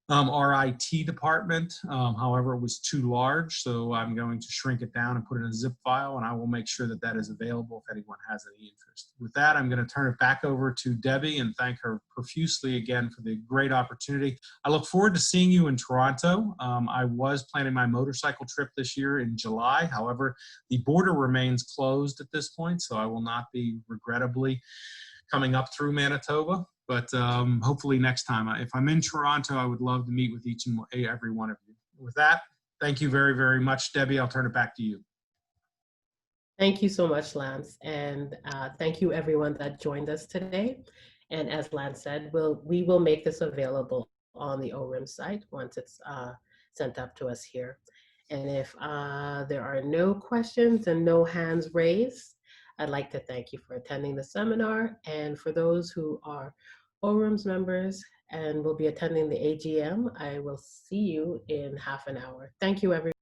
our IT department. However, it was too large, so I'm going to shrink it down and put it in a zip file, and I will make sure that that is available if anyone has any interest. With that, I'm going to turn it back over to Debbie and thank her profusely again for the great opportunity. I look forward to seeing you in Toronto. I was planning my motorcycle trip this year in July. However, the border remains closed at this point, so I will not be regrettably coming up through Manitoba. But hopefully next time. If I'm in Toronto, I would love to meet with each and every one of you. With that, thank you very, very much, Debbie. I'll turn it back to you. Thank you so much, Lance. And thank you everyone that joined us today. And as Lance said, we will make this available on the ORIMS site once it's sent up to us here. And if there are no questions and no hands raised, I'd like to thank you for attending the seminar. And for those who are ORIMS members and will be attending the AGM, I will see you in half an hour. Thank you, everyone.